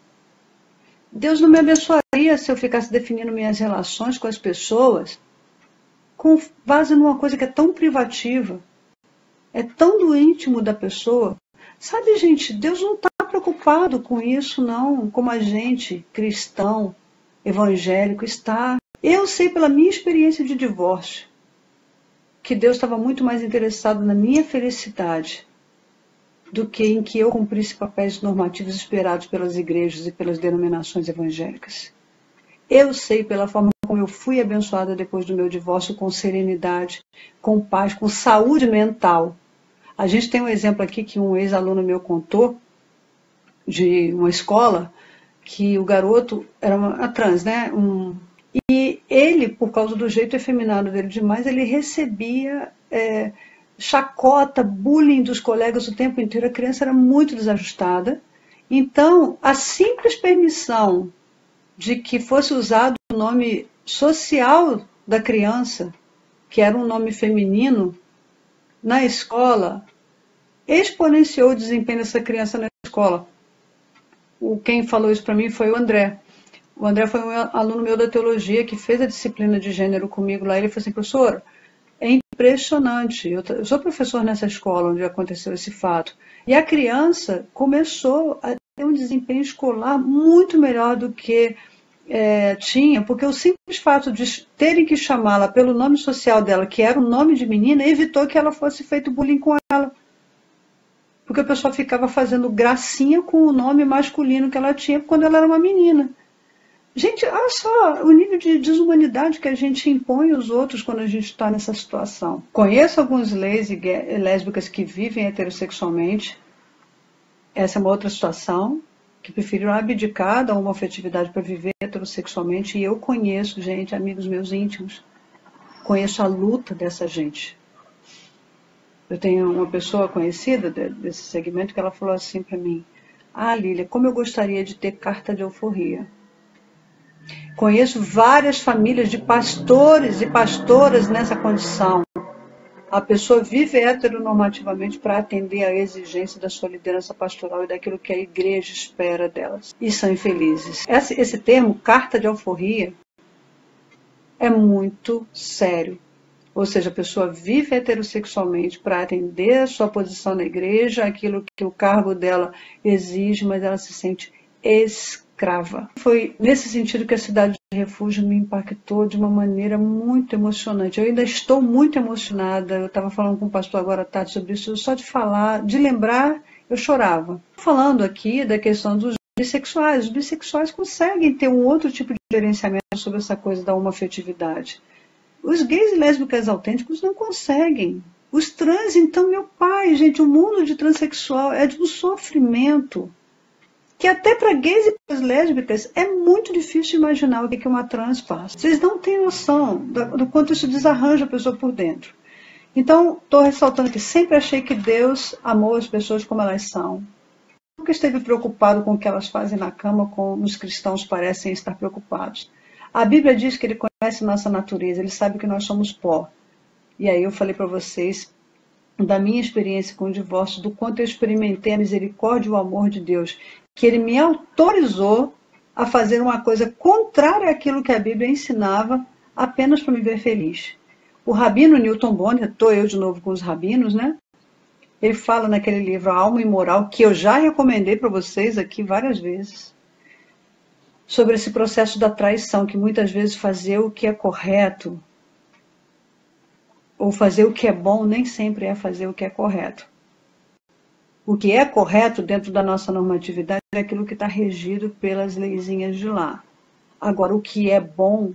Speaker 1: me abençoaria se eu ficasse definindo minhas relações com as pessoas com base numa coisa que é tão privativa, é tão do íntimo da pessoa. Sabe, gente, Deus não está preocupado com isso, não, como a gente, cristão, evangélico, está. Eu sei pela minha experiência de divórcio que Deus estava muito mais interessado na minha felicidade do que em que eu cumprisse papéis normativos esperados pelas igrejas e pelas denominações evangélicas. Eu sei pela forma como eu fui abençoada depois do meu divórcio, com serenidade, com paz, com saúde mental. A gente tem um exemplo aqui que um ex-aluno meu contou, de uma escola, que o garoto era uma trans, né? E ele, por causa do jeito efeminado dele demais, ele recebia chacota, bullying dos colegas o tempo inteiro. A criança era muito desajustada. Então, a simples permissão de que fosse usado o nome social da criança, que era um nome feminino, na escola, exponenciou o desempenho dessa criança na escola. Quem falou isso para mim foi o André. O André foi um aluno meu da teologia que fez a disciplina de gênero comigo lá. Ele falou assim, professora, é impressionante. Eu sou professor nessa escola onde aconteceu esse fato. E a criança começou a ter um desempenho escolar muito melhor do que tinha, porque o simples fato de terem que chamá-la pelo nome social dela, que era um nome de menina, evitou que ela fosse feito bullying com ela. Porque a pessoa ficava fazendo gracinha com o nome masculino que ela tinha quando ela era uma menina. Gente, olha só o nível de desumanidade que a gente impõe aos outros quando a gente está nessa situação. Conheço alguns gays e lésbicas que vivem heterossexualmente. Essa é uma outra situação, que preferiram abdicar da homoafetividade para viver heterossexualmente. E eu conheço, gente, amigos meus íntimos, conheço a luta dessa gente. Eu tenho uma pessoa conhecida desse segmento que ela falou assim para mim, Lília, como eu gostaria de ter carta de alforria. Conheço várias famílias de pastores e pastoras nessa condição. A pessoa vive heteronormativamente para atender à exigência da sua liderança pastoral e daquilo que a igreja espera delas. E são infelizes. Esse termo, carta de alforria, é muito sério. Ou seja, a pessoa vive heterossexualmente para atender a sua posição na igreja, aquilo que o cargo dela exige, mas ela se sente escrava. Foi nesse sentido que a Cidade de Refúgio me impactou de uma maneira muito emocionante. Eu ainda estou muito emocionada. Eu estava falando com o pastor agora à tarde sobre isso. Só de falar, de lembrar, eu chorava. Falando aqui da questão dos bissexuais. Os bissexuais conseguem ter um outro tipo de gerenciamento sobre essa coisa da homoafetividade. Os gays e lésbicas autênticos não conseguem. Os trans, então, meu pai, gente, o mundo de transexual é de um sofrimento que até para gays e para lésbicas é muito difícil imaginar o que uma trans faz. Vocês não têm noção do quanto isso desarranja a pessoa por dentro. Então, estou ressaltando que sempre achei que Deus amou as pessoas como elas são. Nunca esteve preocupado com o que elas fazem na cama, como os cristãos parecem estar preocupados. A Bíblia diz que Ele conhece nossa natureza, Ele sabe que nós somos pó. E aí eu falei para vocês da minha experiência com o divórcio, do quanto eu experimentei a misericórdia e o amor de Deus, que Ele me autorizou a fazer uma coisa contrária àquilo que a Bíblia ensinava, apenas para me ver feliz. O rabino Newton Bonner, estou eu de novo com os rabinos, né? Ele fala naquele livro A Alma Imoral, que eu já recomendei para vocês aqui várias vezes, sobre esse processo da traição, que muitas vezes fazer o que é correto ou fazer o que é bom nem sempre é fazer o que é correto. O que é correto dentro da nossa normatividade é aquilo que está regido pelas leizinhas de lá. Agora, o que é bom,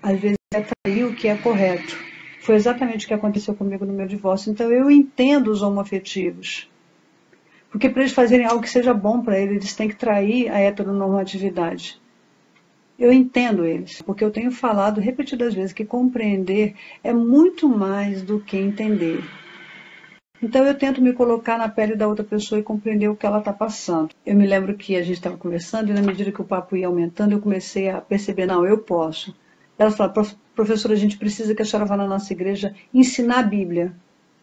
Speaker 1: às vezes é trair o que é correto. Foi exatamente o que aconteceu comigo no meu divórcio. Então, eu entendo os homoafetivos. Porque para eles fazerem algo que seja bom para eles, eles têm que trair a heteronormatividade. Eu entendo eles, porque eu tenho falado repetidas vezes que compreender é muito mais do que entender. Então eu tento me colocar na pele da outra pessoa e compreender o que ela está passando. Eu me lembro que a gente estava conversando e na medida que o papo ia aumentando, eu comecei a perceber, não, eu posso. Ela falou, professora, a gente precisa que a senhora vá na nossa igreja ensinar a Bíblia.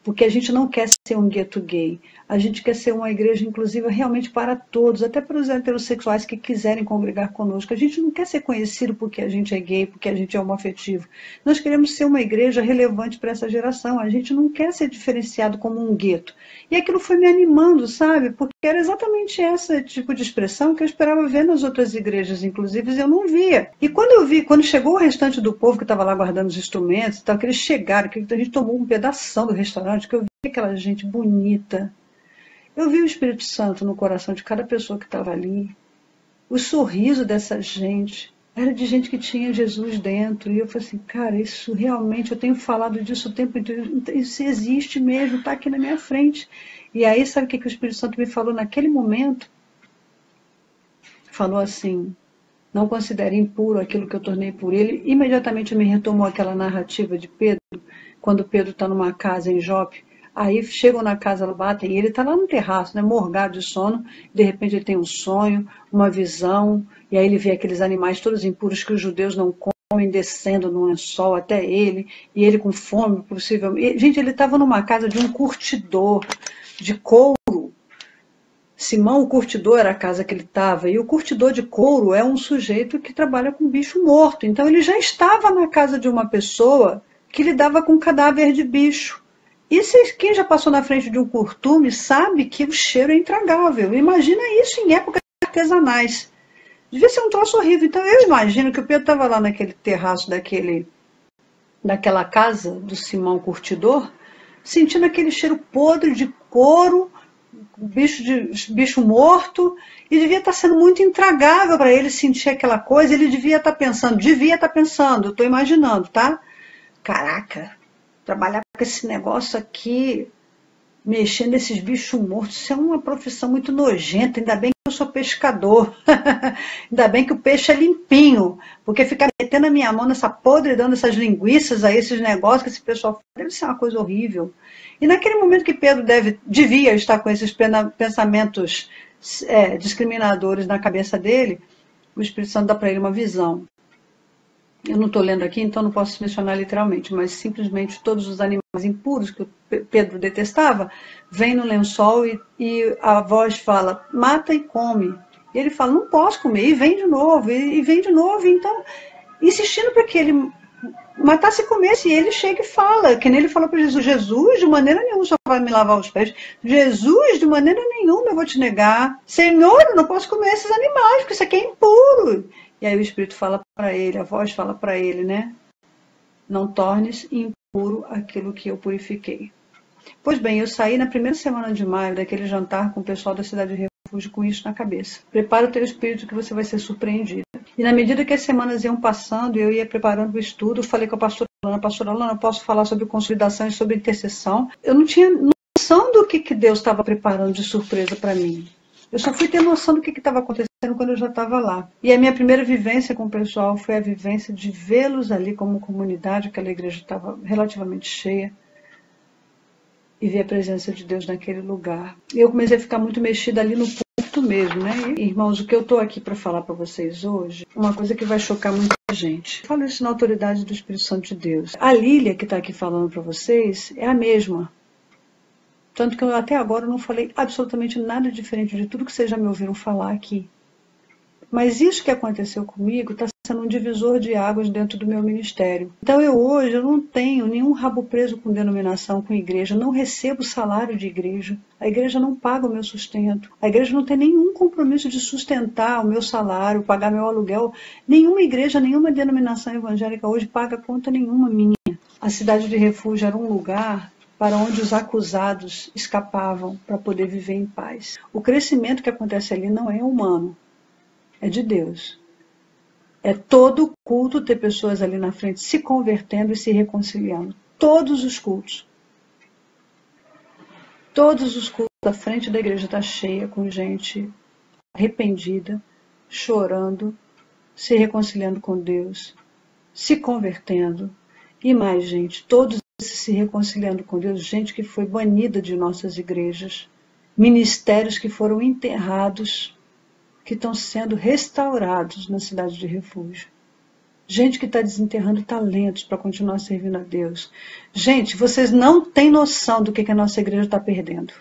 Speaker 1: Porque a gente não quer ser um gueto gay. A gente quer ser uma igreja inclusiva realmente para todos, até para os heterossexuais que quiserem congregar conosco. A gente não quer ser conhecido porque a gente é gay, porque a gente é homoafetivo. Nós queremos ser uma igreja relevante para essa geração. A gente não quer ser diferenciado como um gueto. E aquilo foi me animando, sabe? Porque era exatamente esse tipo de expressão que eu esperava ver nas outras igrejas, inclusive, eu não via. E quando eu vi, quando chegou o restante do povo que estava lá guardando os instrumentos, que eles chegaram, que a gente tomou um pedação do restaurante, que eu vi aquela gente bonita. Eu vi o Espírito Santo no coração de cada pessoa que estava ali. O sorriso dessa gente era de gente que tinha Jesus dentro. E eu falei assim, cara, isso realmente, eu tenho falado disso o tempo inteiro. Isso existe mesmo, está aqui na minha frente. E aí, sabe o que o Espírito Santo me falou naquele momento? Falou assim, não considere impuro aquilo que eu tornei puro. Ele imediatamente me retomou aquela narrativa de Pedro, quando Pedro está numa casa em Jope. Aí chegam na casa, batem, e ele está lá no terraço, né, morgado de sono, de repente ele tem um sonho, uma visão, e aí ele vê aqueles animais todos impuros que os judeus não comem, descendo no lençol até ele, e ele com fome, possivelmente. Gente, ele estava numa casa de um curtidor, de couro. Simão, o curtidor, era a casa que ele estava, e o curtidor de couro é um sujeito que trabalha com bicho morto. Então ele já estava na casa de uma pessoa que lidava com cadáver de bicho. E quem já passou na frente de um curtume sabe que o cheiro é intragável. Imagina isso em épocas artesanais. Devia ser um troço horrível. Então eu imagino que o Pedro estava lá naquele terraço daquela casa do Simão Curtidor, sentindo aquele cheiro podre de couro, bicho morto, e devia estar sendo muito intragável para ele sentir aquela coisa. Ele devia estar pensando, eu estou imaginando, tá? Caraca, trabalhar com esse negócio aqui, mexendo nesses bichos mortos, isso é uma profissão muito nojenta. Ainda bem que eu sou pescador, ainda bem que o peixe é limpinho, porque ficar metendo a minha mão nessa podridão, dessas linguiças aí, esses negócios que esse pessoal faz, deve ser uma coisa horrível. E naquele momento que Pedro devia estar com esses pensamentos discriminadores na cabeça dele, o Espírito Santo dá para ele uma visão. Eu não estou lendo aqui, então não posso mencionar literalmente, mas simplesmente todos os animais impuros que o Pedro detestava, vêm no lençol e a voz fala, mata e come. E ele fala, não posso comer, e vem de novo, e vem de novo. Então, insistindo para que ele matasse e comesse, e ele chega e fala, que nem ele falou para Jesus, Jesus, de maneira nenhuma só vai me lavar os pés, Jesus, de maneira nenhuma eu vou te negar, Senhor, eu não posso comer esses animais, porque isso aqui é impuro. E aí o Espírito fala para ele, a voz fala para ele, né? Não tornes impuro aquilo que eu purifiquei. Pois bem, eu saí na primeira semana de maio daquele jantar com o pessoal da Cidade de Refúgio com isso na cabeça. Prepara o teu espírito que você vai ser surpreendido. E na medida que as semanas iam passando, eu ia preparando o estudo, falei com a pastora Alana, eu posso falar sobre consolidação e sobre intercessão. Eu não tinha noção do que Deus estava preparando de surpresa para mim. Eu só fui ter noção do que estava acontecendo quando eu já estava lá. E a minha primeira vivência com o pessoal foi a vivência de vê-los ali como comunidade, aquela igreja estava relativamente cheia, e ver a presença de Deus naquele lugar. E eu comecei a ficar muito mexida ali no púlpito mesmo, né? E, irmãos, o que eu estou aqui para falar para vocês hoje, uma coisa que vai chocar muita gente. Eu falo isso na autoridade do Espírito Santo de Deus. A Lília que está aqui falando para vocês é a mesma. Tanto que eu até agora não falei absolutamente nada diferente de tudo que vocês já me ouviram falar aqui. Mas isso que aconteceu comigo está sendo um divisor de águas dentro do meu ministério. Então hoje eu não tenho nenhum rabo preso com denominação, com igreja, não recebo salário de igreja, a igreja não paga o meu sustento, a igreja não tem nenhum compromisso de sustentar o meu salário, pagar meu aluguel. Nenhuma igreja, nenhuma denominação evangélica hoje paga conta nenhuma minha. A cidade de refúgio era um lugar para onde os acusados escapavam para poder viver em paz. O crescimento que acontece ali não é humano, é de Deus. É todo culto ter pessoas ali na frente se convertendo e se reconciliando. Todos os cultos. Todos os cultos, a frente da igreja está cheia com gente arrependida, chorando, se reconciliando com Deus, se convertendo. E mais gente, todos se reconciliando com Deus, gente que foi banida de nossas igrejas, ministérios que foram enterrados, que estão sendo restaurados na cidade de refúgio. Gente que está desenterrando talentos para continuar servindo a Deus. Gente, vocês não têm noção do que a nossa igreja está perdendo.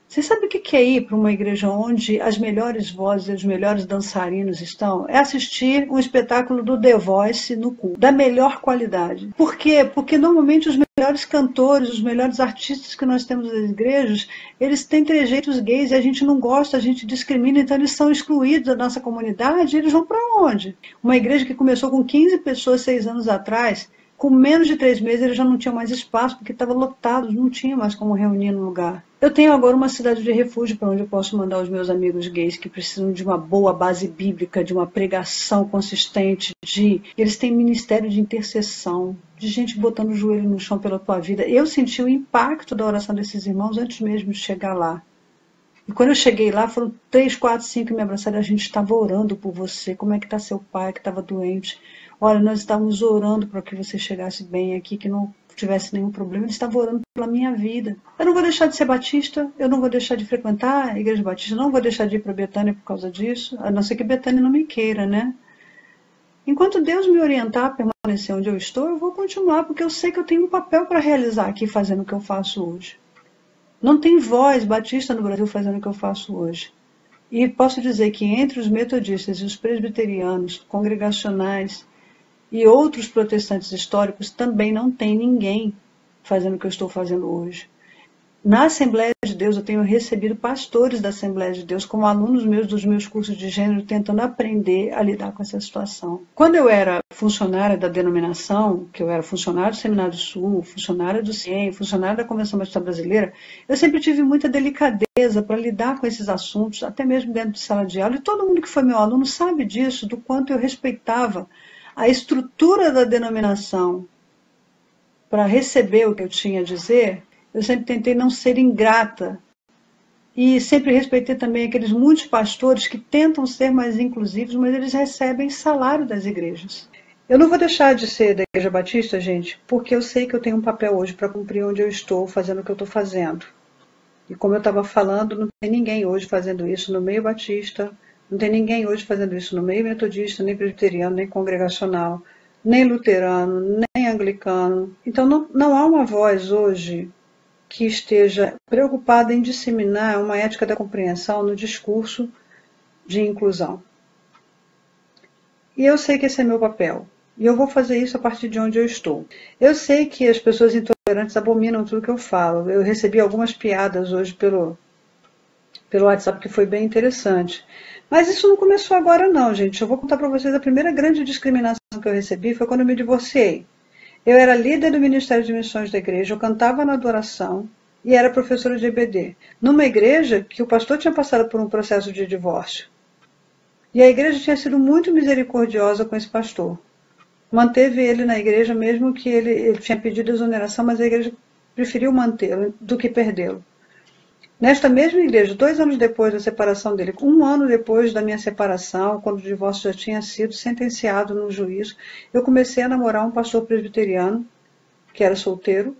Speaker 1: Você sabe o que é ir para uma igreja onde as melhores vozes e os melhores dançarinos estão? É assistir um espetáculo do The Voice no culto, da melhor qualidade. Por quê? Porque normalmente os melhores cantores, os melhores artistas que nós temos nas igrejas, eles têm trejeitos gays e a gente não gosta, a gente discrimina, então eles são excluídos da nossa comunidade e eles vão para onde? Uma igreja que começou com 15 pessoas 6 anos atrás, com menos de 3 meses eles já não tinham mais espaço, porque estava lotado, não tinha mais como reunir no lugar. Eu tenho agora uma cidade de refúgio para onde eu posso mandar os meus amigos gays que precisam de uma boa base bíblica, de uma pregação consistente, eles têm ministério de intercessão, de gente botando o joelho no chão pela tua vida. Eu senti o impacto da oração desses irmãos antes mesmo de chegar lá. E quando eu cheguei lá, foram 3, 4, 5 que me abraçaram. A gente estava orando por você. Como é que está seu pai que estava doente? Olha, nós estávamos orando para que você chegasse bem aqui, que não tivesse nenhum problema. Eles estavam orando pela minha vida. Eu não vou deixar de ser batista, eu não vou deixar de frequentar a igreja batista, não vou deixar de ir para Betânia por causa disso, a não ser que Betânia não me queira, né? Enquanto Deus me orientar a permanecer onde eu estou, eu vou continuar, porque eu sei que eu tenho um papel para realizar aqui fazendo o que eu faço hoje. Não tem voz batista no Brasil fazendo o que eu faço hoje. E posso dizer que entre os metodistas e os presbiterianos, congregacionais e outros protestantes históricos, também não tem ninguém fazendo o que eu estou fazendo hoje. Na Assembleia de Deus, eu tenho recebido pastores da Assembleia de Deus como alunos meus dos meus cursos de gênero, tentando aprender a lidar com essa situação. Quando eu era funcionária da denominação, que eu era funcionária do Seminário do Sul, funcionária do CIEM, funcionária da Convenção Batista Brasileira, eu sempre tive muita delicadeza para lidar com esses assuntos, até mesmo dentro de sala de aula. E todo mundo que foi meu aluno sabe disso, do quanto eu respeitava a estrutura da denominação para receber o que eu tinha a dizer. Eu sempre tentei não ser ingrata e sempre respeitei também aqueles muitos pastores que tentam ser mais inclusivos, mas eles recebem salário das igrejas. Eu não vou deixar de ser da Igreja Batista, gente, porque eu sei que eu tenho um papel hoje para cumprir onde eu estou, fazendo o que eu estou fazendo. E como eu estava falando, não tem ninguém hoje fazendo isso no meio batista, não tem ninguém hoje fazendo isso no meio metodista, nem presbiteriano, nem congregacional, nem luterano, nem anglicano. Então não há uma voz hoje que esteja preocupada em disseminar uma ética da compreensão no discurso de inclusão. E eu sei que esse é meu papel. E eu vou fazer isso a partir de onde eu estou. Eu sei que as pessoas intolerantes abominam tudo que eu falo. Eu recebi algumas piadas hoje pelo WhatsApp, que foi bem interessante. Mas isso não começou agora não, gente. Eu vou contar para vocês a primeira grande discriminação que eu recebi foi quando eu me divorciei. Eu era líder do Ministério de Missões da igreja, eu cantava na adoração e era professora de EBD. Numa igreja que o pastor tinha passado por um processo de divórcio. E a igreja tinha sido muito misericordiosa com esse pastor. Manteve ele na igreja, mesmo que ele tinha pedido exoneração, mas a igreja preferiu mantê-lo do que perdê-lo. Nesta mesma igreja, 2 anos depois da separação dele, 1 ano depois da minha separação, quando o divórcio já tinha sido sentenciado no juízo, eu comecei a namorar um pastor presbiteriano, que era solteiro,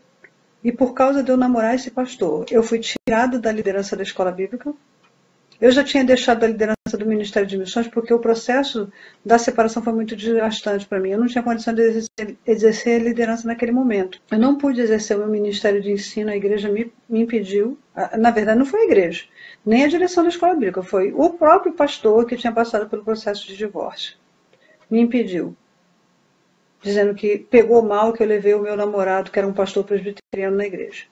Speaker 1: e por causa de eu namorar esse pastor, eu fui tirada da liderança da escola bíblica, eu já tinha deixado a liderança liderança do Ministério de Missões, porque o processo da separação foi muito desgastante para mim. Eu não tinha condição de exercer a liderança naquele momento. Eu não pude exercer o meu ministério de ensino, a igreja me impediu. Na verdade, não foi a igreja, nem a direção da escola bíblica, foi o próprio pastor que tinha passado pelo processo de divórcio. Me impediu, dizendo que pegou mal que eu levei o meu namorado, que era um pastor presbiteriano, na igreja.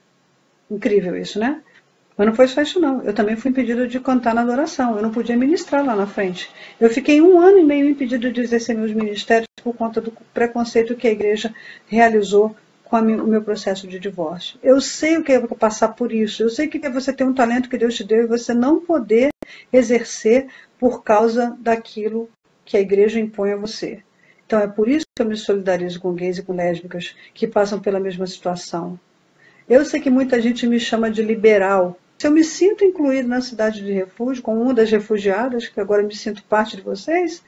Speaker 1: Incrível isso, né? Mas não foi só isso não, eu também fui impedida de cantar na adoração, eu não podia ministrar lá na frente. Eu fiquei 1 ano e meio impedida de exercer meus ministérios por conta do preconceito que a igreja realizou com o meu processo de divórcio. Eu sei o que é passar por isso, eu sei o que é você ter um talento que Deus te deu e você não poder exercer por causa daquilo que a igreja impõe a você. Então é por isso que eu me solidarizo com gays e com lésbicas que passam pela mesma situação. Eu sei que muita gente me chama de liberal. Se eu me sinto incluído na cidade de refúgio, como uma das refugiadas, que agora me sinto parte de vocês,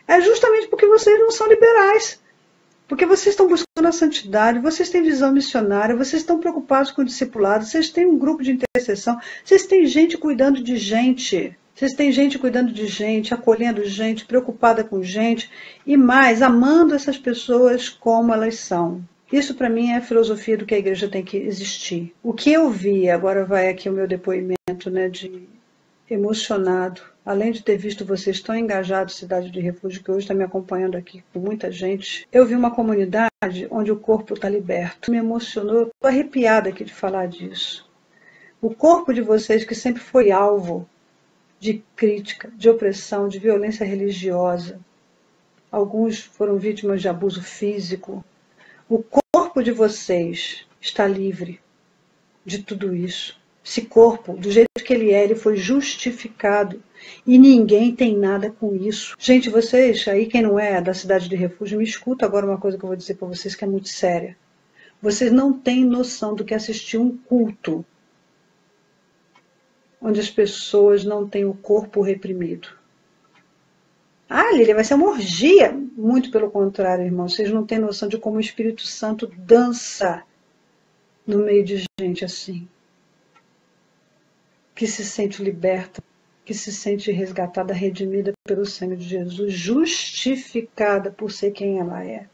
Speaker 1: é justamente porque vocês não são liberais. Porque vocês estão buscando a santidade, vocês têm visão missionária, vocês estão preocupados com o discipulado, vocês têm um grupo de intercessão, vocês têm gente cuidando de gente. Vocês têm gente cuidando de gente, acolhendo gente, preocupada com gente, e mais, amando essas pessoas como elas são. Isso para mim é a filosofia do que a igreja tem que existir. O que eu vi, agora vai aqui o meu depoimento, né, de emocionado, além de ter visto vocês tão engajados, Cidade de Refúgio, que hoje está me acompanhando aqui com muita gente, eu vi uma comunidade onde o corpo está liberto. Me emocionou, estou arrepiada aqui de falar disso. O corpo de vocês que sempre foi alvo de crítica, de opressão, de violência religiosa. Alguns foram vítimas de abuso físico. O corpo de vocês está livre de tudo isso. Esse corpo, do jeito que ele foi justificado. E ninguém tem nada com isso. Gente, vocês, aí quem não é da Cidade de Refúgio, me escuta agora uma coisa que eu vou dizer para vocês que é muito séria. Vocês não têm noção do que é assistir um culto onde as pessoas não têm o corpo reprimido. Ah, Lília, vai ser uma orgia. Muito pelo contrário, irmão. Vocês não têm noção de como o Espírito Santo dança no meio de gente assim. Que se sente liberta, que se sente resgatada, redimida pelo sangue de Jesus, justificada por ser quem ela é.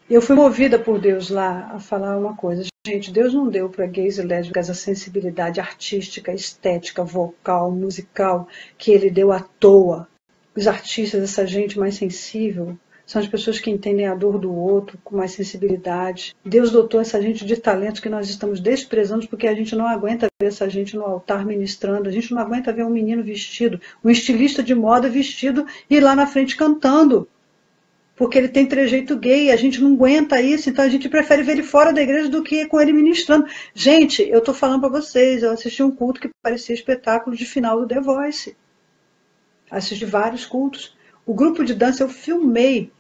Speaker 1: Eu fui movida por Deus lá a falar uma coisa. Gente, Deus não deu para gays e lésbicas a sensibilidade artística, estética, vocal, musical, que Ele deu à toa. Os artistas, essa gente mais sensível, são as pessoas que entendem a dor do outro com mais sensibilidade. Deus dotou essa gente de talentos que nós estamos desprezando porque a gente não aguenta ver essa gente no altar ministrando. A gente não aguenta ver um menino vestido, um estilista de moda vestido e lá na frente cantando. Porque ele tem trejeito gay, a gente não aguenta isso, então a gente prefere ver ele fora da igreja do que com ele ministrando. Gente, eu estou falando para vocês, eu assisti um culto que parecia espetáculo de final do The Voice. Assisti vários cultos. O grupo de dança eu filmei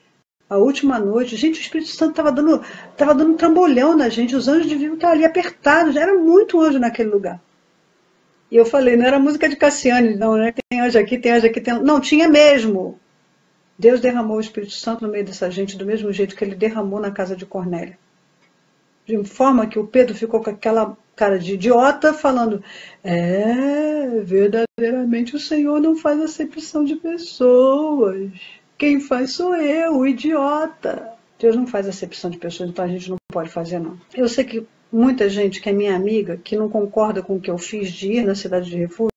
Speaker 1: a última noite. Gente, o Espírito Santo estava dando um trambolhão na gente, os anjos deviam estar ali apertados, era muito anjo naquele lugar. E eu falei, não era música de Cassiane, não, né? Tem anjo aqui, tem anjo aqui, tem... Não, tinha mesmo. Deus derramou o Espírito Santo no meio dessa gente do mesmo jeito que ele derramou na casa de Cornélio. De forma que o Pedro ficou com aquela cara de idiota falando, verdadeiramente o Senhor não faz acepção de pessoas. Quem faz sou eu, o idiota. Deus não faz acepção de pessoas, então a gente não pode fazer não. Eu sei que muita gente que é minha amiga, que não concorda com o que eu fiz de ir na Cidade de Refúgio,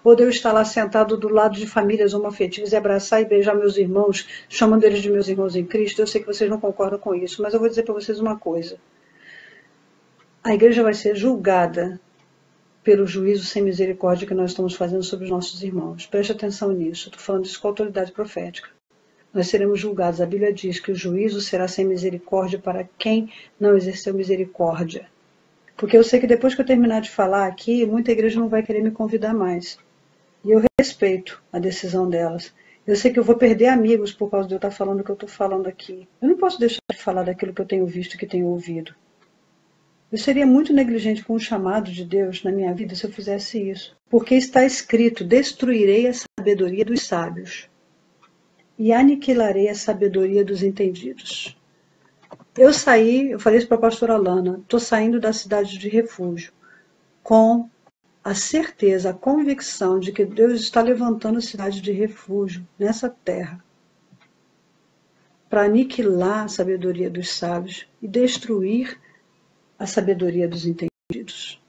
Speaker 1: ou de eu estar lá sentado do lado de famílias homoafetivas e abraçar e beijar meus irmãos, chamando eles de meus irmãos em Cristo, eu sei que vocês não concordam com isso, mas eu vou dizer para vocês uma coisa. A igreja vai ser julgada pelo juízo sem misericórdia que nós estamos fazendo sobre os nossos irmãos. Preste atenção nisso, estou falando isso com autoridade profética. Nós seremos julgados. A Bíblia diz que o juízo será sem misericórdia para quem não exerceu misericórdia. Porque eu sei que depois que eu terminar de falar aqui, muita igreja não vai querer me convidar mais. E eu respeito a decisão delas. Eu sei que eu vou perder amigos por causa de eu estar falando o que eu estou falando aqui. Eu não posso deixar de falar daquilo que eu tenho visto e que tenho ouvido. Eu seria muito negligente com o chamado de Deus na minha vida se eu fizesse isso. Porque está escrito, destruirei a sabedoria dos sábios e aniquilarei a sabedoria dos entendidos. Eu falei isso para a pastora Alana, estou saindo da Cidade de Refúgio com a certeza, a convicção de que Deus está levantando cidade de refúgio nessa terra para aniquilar a sabedoria dos sábios e destruir a sabedoria dos entendidos.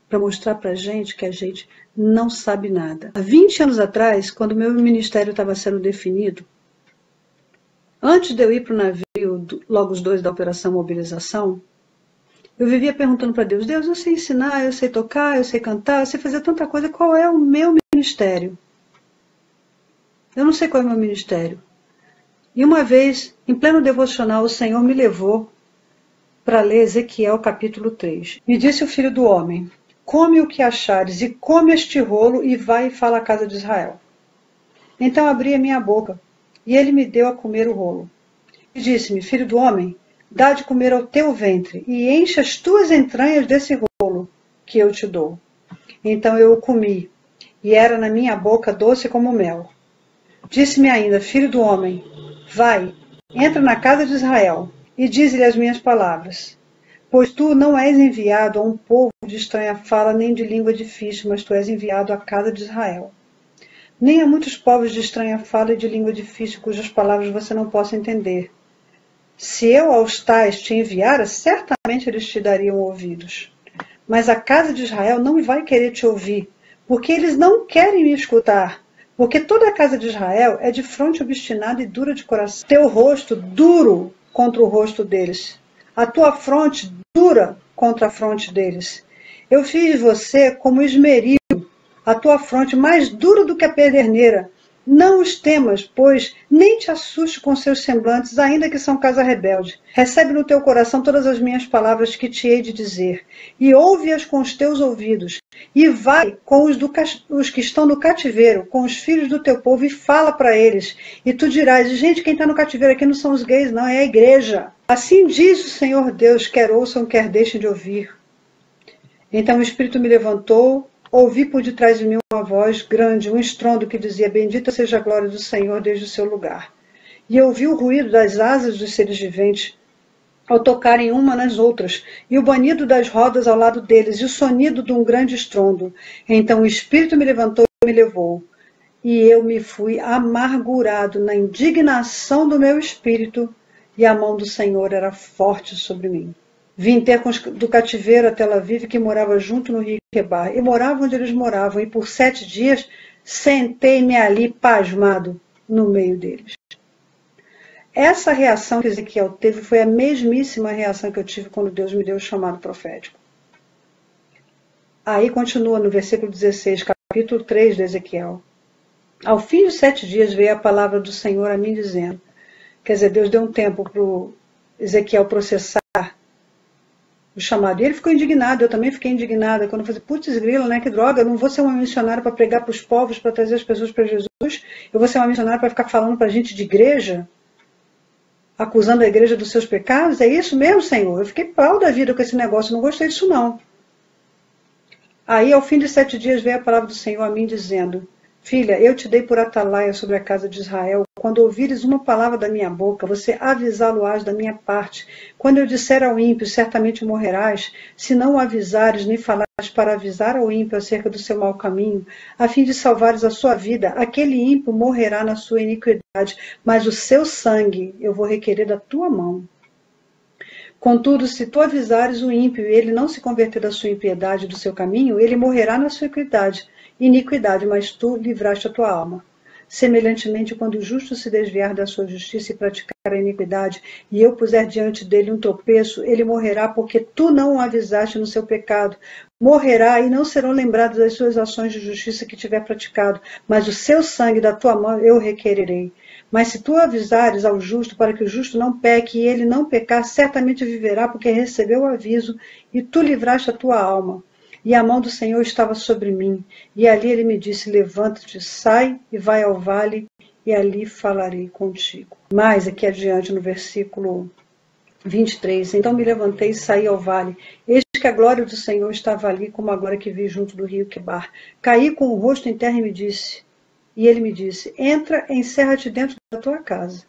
Speaker 1: Para mostrar para a gente que a gente não sabe nada. Há 20 anos atrás, quando o meu ministério estava sendo definido, antes de eu ir para o navio Logos 2 da Operação Mobilização, eu vivia perguntando para Deus, Deus, eu sei ensinar, eu sei tocar, eu sei cantar, eu sei fazer tanta coisa, qual é o meu ministério? Eu não sei qual é o meu ministério. E uma vez, em pleno devocional, o Senhor me levou para ler Ezequiel capítulo 3. Me disse o filho do homem, come o que achares e come este rolo e vai e fala à casa de Israel. Então abri a minha boca e ele me deu a comer o rolo. E disse-me, filho do homem, dá de comer ao teu ventre e enche as tuas entranhas desse rolo que eu te dou. Então eu o comi e era na minha boca doce como mel. Disse-me ainda, filho do homem, vai, entra na casa de Israel e dize-lhe as minhas palavras. Pois tu não és enviado a um povo de estranha fala nem de língua difícil, mas tu és enviado à casa de Israel. Nem há muitos povos de estranha fala e de língua difícil cujas palavras você não possa entender. Se eu aos tais te enviara, certamente eles te dariam ouvidos. Mas a casa de Israel não vai querer te ouvir, porque eles não querem me escutar. Porque toda a casa de Israel é de fronte obstinada e dura de coração. Teu rosto duro contra o rosto deles. A tua fronte dura contra a fronte deles. Eu fiz você como esmeril, a tua fronte mais dura do que a pederneira. Não os temas, pois nem te assuste com seus semblantes, ainda que são casa rebelde. Recebe no teu coração todas as minhas palavras que te hei de dizer, e ouve-as com os teus ouvidos, e vai com os que estão no cativeiro, com os filhos do teu povo, e fala para eles. E tu dirás, gente, quem está no cativeiro aqui não são os gays, não, é a igreja. Assim diz o Senhor Deus, quer ouçam, quer deixem de ouvir. Então o Espírito me levantou, ouvi por detrás de mim uma voz grande, um estrondo que dizia, bendita seja a glória do Senhor desde o seu lugar. E eu ouvi o ruído das asas dos seres viventes ao tocarem uma nas outras, e o banido das rodas ao lado deles, e o sonido de um grande estrondo. Então o Espírito me levantou e me levou, e eu me fui amargurado na indignação do meu espírito, e a mão do Senhor era forte sobre mim. Vim ter do cativeiro a Tel Aviv, que morava junto no rio Quebar, e morava onde eles moravam, e por 7 dias sentei-me ali pasmado no meio deles. Essa reação que Ezequiel teve foi a mesmíssima reação que eu tive quando Deus me deu o chamado profético. Aí continua no versículo 16, capítulo 3 de Ezequiel. Ao fim de 7 dias veio a palavra do Senhor a mim dizendo, quer dizer, Deus deu um tempo para o Ezequiel processar o chamado. E ele ficou indignado, eu também fiquei indignada, quando eu falei, putz grila, né, que droga, eu não vou ser uma missionária para pregar para os povos, para trazer as pessoas para Jesus, eu vou ser uma missionária para ficar falando para a gente de igreja, acusando a igreja dos seus pecados, é isso mesmo, Senhor? Eu fiquei pau da vida com esse negócio, não gostei disso não. Aí, ao fim de 7 dias, veio a palavra do Senhor a mim dizendo, filha, eu te dei por atalaia sobre a casa de Israel. Quando ouvires uma palavra da minha boca, você avisá-lo-ás da minha parte. Quando eu disser ao ímpio, certamente morrerás, se não o avisares, nem falares para avisar ao ímpio acerca do seu mau caminho, a fim de salvares a sua vida, aquele ímpio morrerá na sua iniquidade, mas o seu sangue eu vou requerer da tua mão. Contudo, se tu avisares o ímpio e ele não se converter da sua impiedade e do seu caminho, ele morrerá na sua iniquidade, mas tu livraste a tua alma. Semelhantemente, quando o justo se desviar da sua justiça e praticar a iniquidade, e eu puser diante dele um tropeço, ele morrerá, porque tu não o avisaste no seu pecado. Morrerá e não serão lembradas as suas ações de justiça que tiver praticado, mas o seu sangue da tua mão eu requererei. Mas se tu avisares ao justo para que o justo não peque e ele não pecar, certamente viverá, porque recebeu o aviso e tu livraste a tua alma. E a mão do Senhor estava sobre mim. E ali ele me disse, levanta-te, sai e vai ao vale, e ali falarei contigo. Mais aqui adiante no versículo 23. Então me levantei e saí ao vale. Eis que a glória do Senhor estava ali, como a glória que vi junto do rio Quebar. Caí com o rosto em terra e ele me disse, entra, encerra-te dentro da tua casa.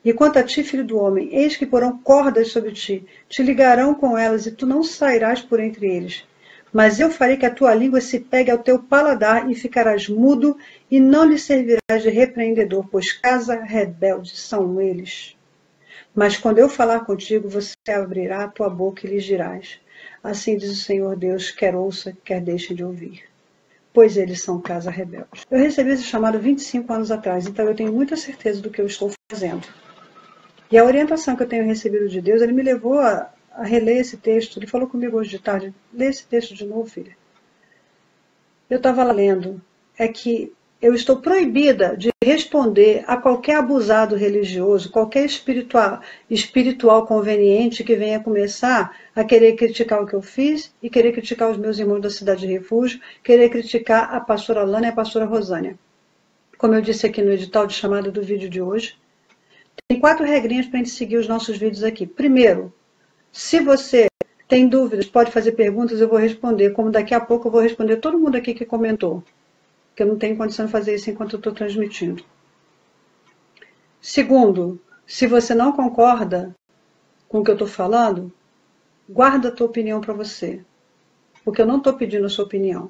Speaker 1: E quanto a ti, filho do homem, eis que porão cordas sobre ti, te ligarão com elas, e tu não sairás por entre eles. Mas eu farei que a tua língua se pegue ao teu paladar e ficarás mudo e não lhe servirás de repreendedor, pois casa rebelde são eles. Mas quando eu falar contigo, você abrirá a tua boca e lhes dirás. Assim diz o Senhor Deus, quer ouça, quer deixe de ouvir. Pois eles são casa rebelde. Eu recebi esse chamado 25 anos atrás, então eu tenho muita certeza do que eu estou fazendo. E a orientação que eu tenho recebido de Deus, ele me levou a reler esse texto. Ele falou comigo hoje de tarde, lê esse texto de novo, filha. Eu estava lendo, é que eu estou proibida de responder a qualquer abusado religioso, qualquer espiritual conveniente que venha começar a querer criticar o que eu fiz e querer criticar os meus irmãos da Cidade de Refúgio, querer criticar a pastora Lana e a pastora Rosânia. Como eu disse aqui no edital de chamada do vídeo de hoje, tem 4 regrinhas para a gente seguir os nossos vídeos aqui. Primeiro, se você tem dúvidas, pode fazer perguntas, eu vou responder, como daqui a pouco eu vou responder todo mundo aqui que comentou, que eu não tenho condição de fazer isso enquanto eu estou transmitindo. Segundo, se você não concorda com o que eu estou falando, guarda a tua opinião para você, porque eu não estou pedindo a sua opinião.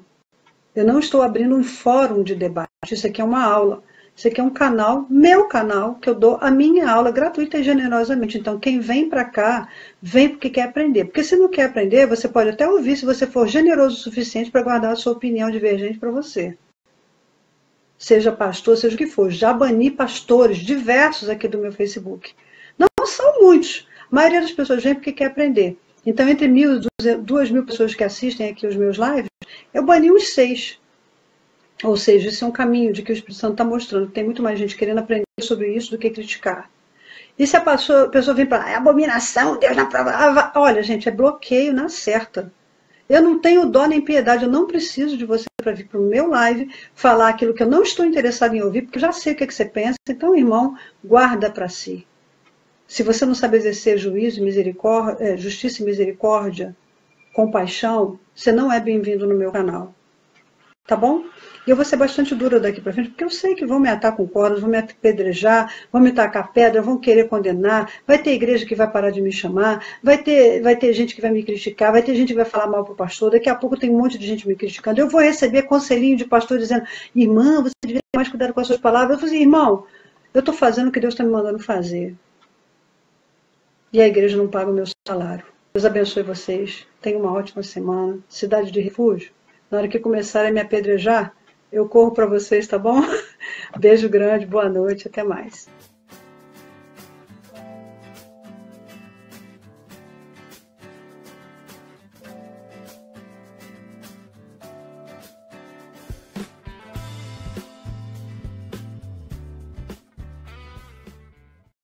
Speaker 1: Eu não estou abrindo um fórum de debate, isso aqui é uma aula. Isso aqui é um canal, meu canal, que eu dou a minha aula gratuita e generosamente. Então, quem vem para cá, vem porque quer aprender. Porque se não quer aprender, você pode até ouvir se você for generoso o suficiente para guardar a sua opinião divergente para você. Seja pastor, seja o que for. Já bani pastores diversos aqui do meu Facebook. Não são muitos. A maioria das pessoas vem porque quer aprender. Então, entre 1.000 e 2.000 pessoas que assistem aqui os meus lives, eu bani uns 6. Ou seja, isso é um caminho de que o Espírito Santo está mostrando. Tem muito mais gente querendo aprender sobre isso do que criticar. E se a pessoa vem para é abominação, Deus na prova. Olha, gente, é bloqueio na certa. Eu não tenho dó nem piedade, eu não preciso de você para vir para o meu live falar aquilo que eu não estou interessado em ouvir, porque eu já sei o que você pensa. Então, irmão, guarda para si. Se você não sabe exercer juízo, justiça e misericórdia, compaixão, você não é bem-vindo no meu canal. Tá bom? E eu vou ser bastante dura daqui para frente, porque eu sei que vão me atar com cordas, vão me apedrejar, vão me tacar pedra, vão querer condenar, vai ter igreja que vai parar de me chamar, vai ter gente que vai me criticar, vai ter gente que vai falar mal pro pastor, daqui a pouco tem um monte de gente me criticando. Eu vou receber conselhinho de pastor dizendo, irmã, você deveria ter mais cuidado com as suas palavras. Eu falei assim, irmão, eu estou fazendo o que Deus está me mandando fazer. E a igreja não paga o meu salário. Deus abençoe vocês. Tenham uma ótima semana. Cidade de Refúgio. Na hora que começarem a me apedrejar, eu corro para vocês, tá bom? Beijo grande, boa noite, até mais.